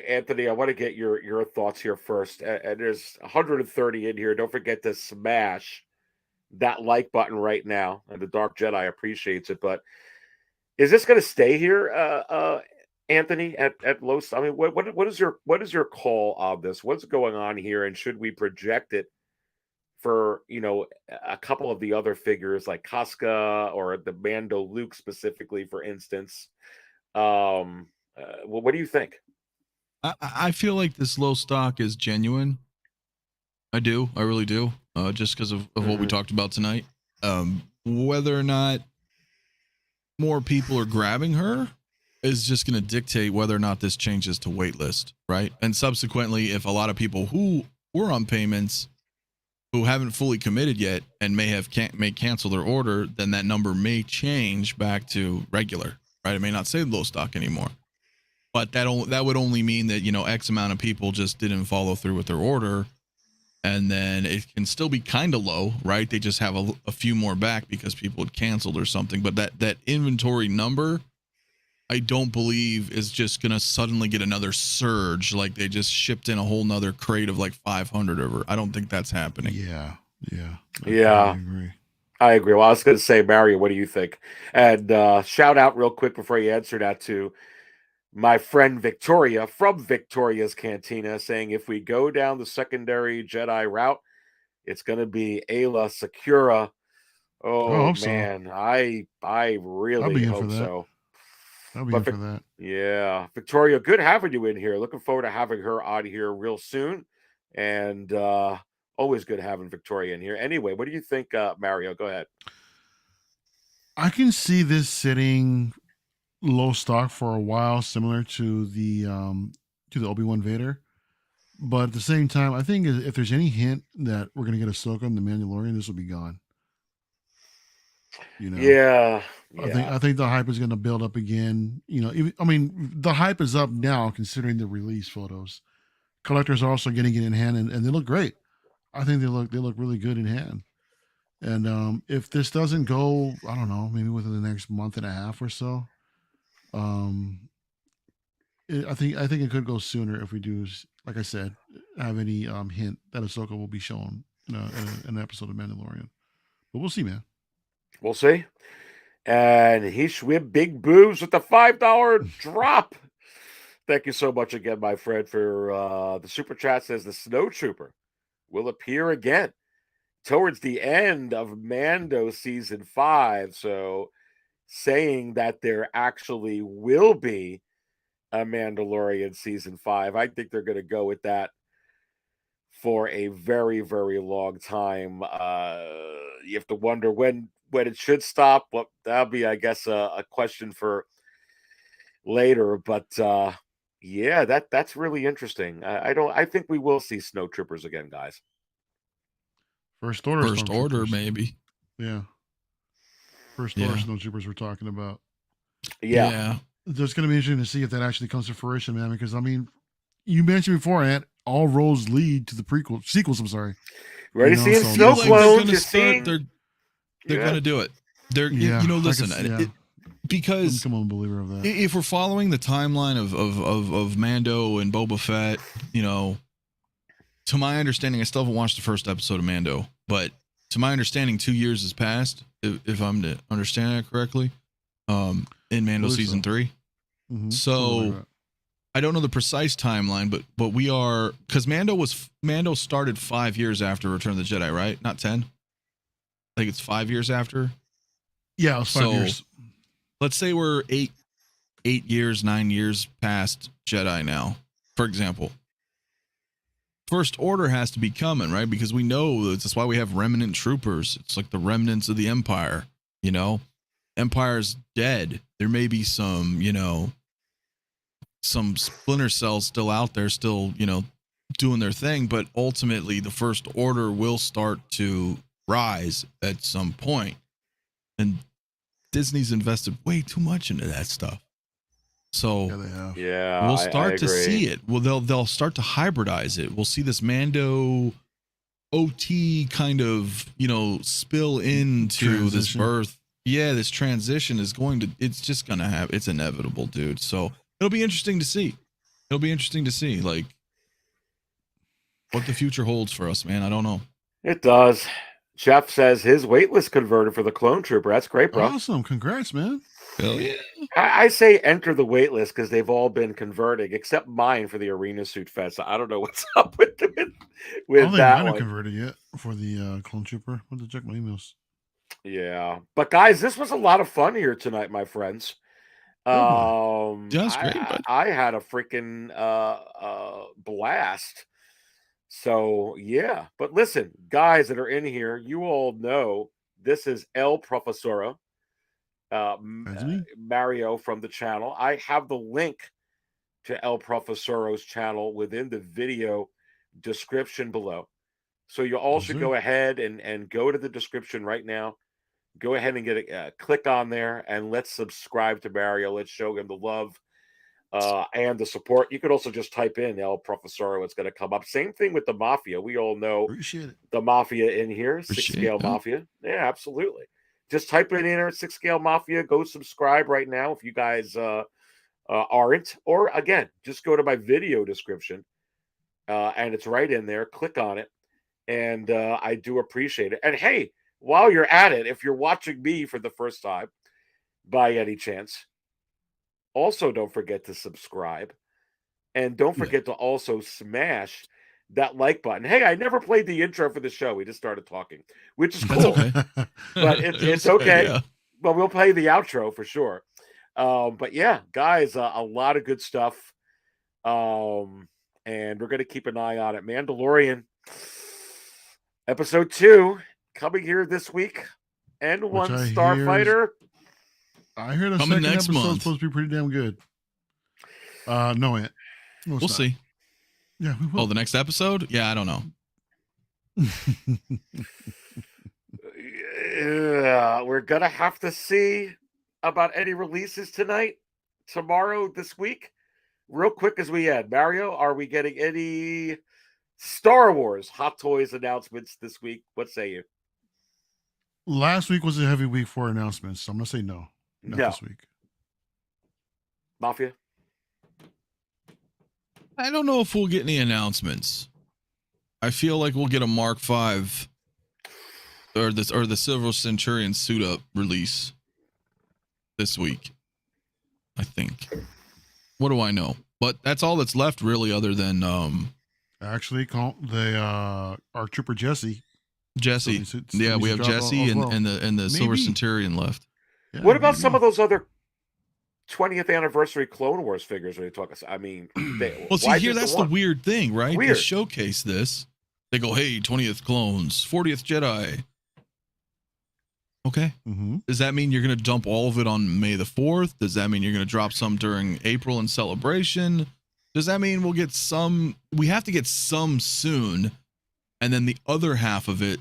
Anthony, I want to get your thoughts here first. And there's 130 in here. Don't forget to smash that like button right now. And the Dark Jedi appreciates it. But is this going to stay here, Anthony, at low? I mean, what is your call on this? What's going on here, and should we project it for a couple of the other figures like Koska or the Mando Luke specifically, for instance? What do you think? I feel like this low stock is genuine. I really do. Just because of what we talked about tonight. Whether or not more people are grabbing her is just going to dictate whether or not this changes to waitlist, right? And subsequently, if a lot of people who were on payments who haven't fully committed yet and may cancel their order, then that number may change back to regular, right? It may not say low stock anymore, but that would only mean that X amount of people just didn't follow through with their order, and then it can still be kind of low, right? They just have a few more back because people had canceled or something, but that inventory number, I don't believe is just going to suddenly get another surge. Like they just shipped in a whole nother crate of like 500 over. I don't think that's happening. Yeah. I agree. Well, I was going to say, Mario, what do you think? And shout out real quick before you answer that to my friend Victoria from Victoria's Cantina, saying if we go down the secondary Jedi route, it's going to be Ayla Secura. Oh man, so. I really hope so. I'll be in for that. Yeah. Victoria, good having you in here. Looking forward to having her on here real soon. And always good having Victoria in here. Anyway, what do you think, Mario? Go ahead. I can see this sitting low stock for a while, similar to the Obi-Wan Vader. But at the same time, I think if there's any hint that we're going to get Ahsoka and the Mandalorian, this will be gone. Yeah. I think the hype is going to build up again. The hype is up now considering the release photos. Collectors are also getting it in hand, and they look great. I think they look really good in hand. And if this doesn't go, I don't know, maybe within the next month and a half or so, I think it could go sooner if we do, like I said, have any hint that Ahsoka will be shown in an episode of Mandalorian. But we'll see, man. We'll see. And Hishwib Big Boobs with the $5 drop. Thank you so much again, my friend, for the super chat. Says the Snow Trooper will appear again towards the end of Mando season 5. So saying that there actually will be a Mandalorian season 5. I think they're going to go with that for a very, very long time. You have to wonder when it should stop. Well, that'll be, I guess, a question for later. But Yeah, that's really interesting. I think we will see snow troopers again, guys. First order. First order, stormtroopers. maybe. Yeah. First order Yeah. snowtroopers we're talking about. Yeah. It's going to be interesting to see if that actually comes to fruition, man. Because I mean, you mentioned before, Ant, all roads lead to the sequels. I'm sorry. Ready You know, seeing so- snow Like they're clones? gonna You're start. seeing? They're Yeah. gonna do it. They're Yeah, you know, I can listen, see- yeah. I'm because becoming a believer of that. if we're following the timeline of Mando and Boba Fett, you know, to my understanding, I still haven't watched the first episode of Mando, but to my understanding, 2 years has passed, if I'm to understand that correctly, in Mando Believe season so. 3. Mhm. So Something like that. I don't know the precise timeline, but we are, because Mando started 5 years after Return of the Jedi, right? Not 10. I think it's 5 years after. Yeah, it was 5 So- years. Let's say we're 9 years past Jedi now, for example. First Order has to be coming, right? Because we know that's why we have remnant troopers. It's like the remnants of the Empire, you know? Empire's dead. There may be some, you know, some splinter cells still out there, still, you know, doing their thing, but ultimately the First Order will start to rise at some point. And Disney's invested way too much into that stuff. So Yeah, they have. Yeah, we'll I start to agree. see it. Well, they'll start to hybridize it. We'll see this Mando OT kind of, you know, spill into this Transition. birth. Yeah, this transition is going to, it's just going to have, it's inevitable, dude. So it'll be interesting to see. It'll be interesting to see, like, what the future holds for us, man. I don't know. It does. Jeff says his waitlist converted for the clone trooper. That's great, bro. Awesome. Congrats, man. Hell yeah. I say enter the waitlist because they've all been converting, except mine for the Arena Suit Fest. I don't know what's up with I don't think that mine are one. converted yet for the clone trooper. I have to check my emails. Yeah, but guys, this was a lot of fun here tonight, my friends. Oh, Yeah, that's great, bud. I had a freaking blast. So yeah, but listen, guys that are in here, you all know this is El Profesoro, That's me. Mario from the channel. I have the link to El Profesoro's channel within the video description below. So you all Yes, should sir. go ahead and go to the description right now. Go ahead and get a click on there and let's subscribe to Mario. Let's show him the love and the support. You could also just type in El Profesoro. It's going to come up. Same thing with the Mafia. We all know Appreciate it. the Mafia in here, Six Appreciate Scale that. Mafia. Yeah, absolutely. Just type it in there, Six Scale Mafia. Go subscribe right now if you guys aren't. Or again, just go to my video description and it's right in there. Click on it. And I do appreciate it. And hey, while you're at it, if you're watching me for the first time by any chance, also don't forget to subscribe. And don't forget to also smash that like button. Hey, I never played the intro for the show. We just started talking, which is That's cool. okay. But it's okay. Yeah. But we'll play the outro for sure. But yeah, guys, a lot of good stuff. And we're going to keep an eye on it. Mandalorian episode 2 coming here this week. And one I hear is- Starfighter. I heard the Coming second next episode's month. supposed to be pretty damn good. No, Ant. No, it's We'll not. see. Yeah, we Oh, will. the next episode? Yeah, I don't know. Yeah, we're going to have to see about any releases tonight, tomorrow, this week. Real quick as we end, Mario, are we getting any Star Wars Hot Toys announcements this week? What say you? Last week was a heavy week for announcements, so I'm gonna say no. Not No. this week. Mafia? I don't know if we'll get any announcements. I feel like we'll get a Mark V or the Silver Centurion suit up release this week. I think. What do I know? But that's all that's left, really, other than Actually, our trooper Jesse. Jesse. Still needs Yeah, to we have drop Jesse as and, well. and the Silver Maybe. Centurion left. Yeah, What about maybe. some of those other 20th anniversary Clone Wars figures when you talk? I mean, Well, see, why here just that's the one? weird thing, right? They Weird. showcase this. They go, hey, 20th clones, 40th Jedi. Okay. Mhm. Does that mean you're going to dump all of it on May the 4th? Does that mean you're going to drop some during April in celebration? Does that mean we'll get some? We have to get some soon, and then the other half of it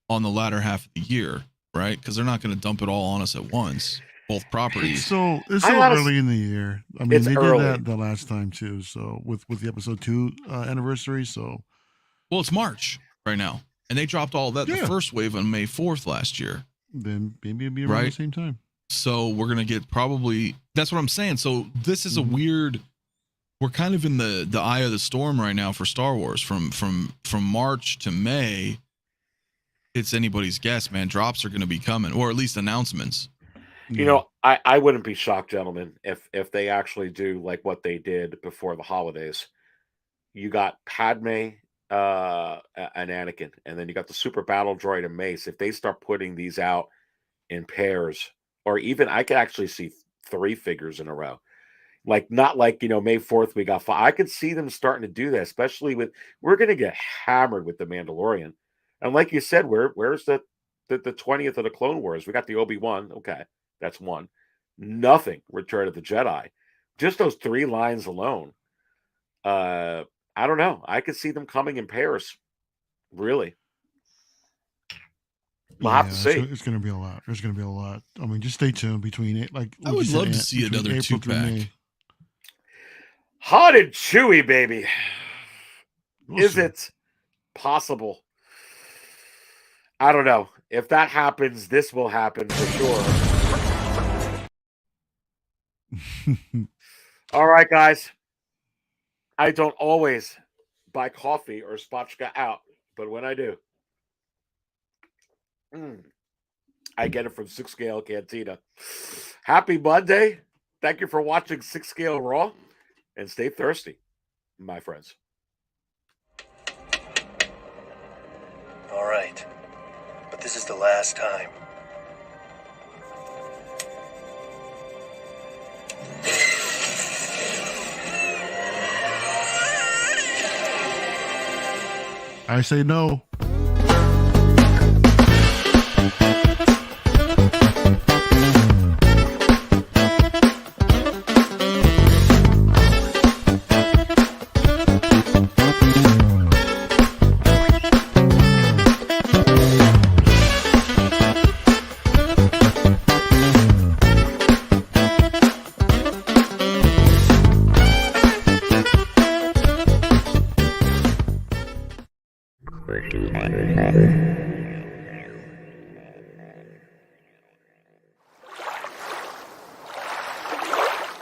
on the latter half of the year, right? Because they're not going to dump it all on us at once. Both properties. It's so early in the year. I mean, they early. did that the last time too. So with the episode 2 anniversary. So, well, it's March right now, and they dropped all that the first wave on May 4th last year. Then maybe it'll be around the same time. So we're gonna get probably. That's what I'm saying. So this is a weird. We're kind of in the eye of the storm right now for Star Wars. From March to May, it's anybody's guess, man. Drops are going to be coming, or at least announcements. You know, I wouldn't be shocked, gentlemen, if they actually do like what they did before the holidays. You got Padme and Anakin, and then you got the Super Battle Droid and Mace. If they start putting these out in pairs, or even I could actually see 3 figures in a row. Like, not like, you know, May 4th, we got 5. I could see them starting to do that, especially with, we're going to get hammered with the Mandalorian. And like you said, where's the 20th of the Clone Wars? We got the Obi-Wan. Okay, that's one. Nothing Return of the Jedi. Just those 3 lines alone. I don't know. I could see them coming in pairs. Really. We'll have to see. It's going to be a lot. There's going to be a lot. I mean, just stay tuned between it. Like, I would love to see another 2-pack. Hot and chewy, baby. Is see. it possible? I don't know. If that happens, this will happen for sure. All right, guys. I don't always buy coffee or spotchka out, but when I do, I get it from 6 Scale Cantina. Happy Monday. Thank you for watching 6 Scale Raw, and stay thirsty, my friends. All right, but this is the last time. I say no.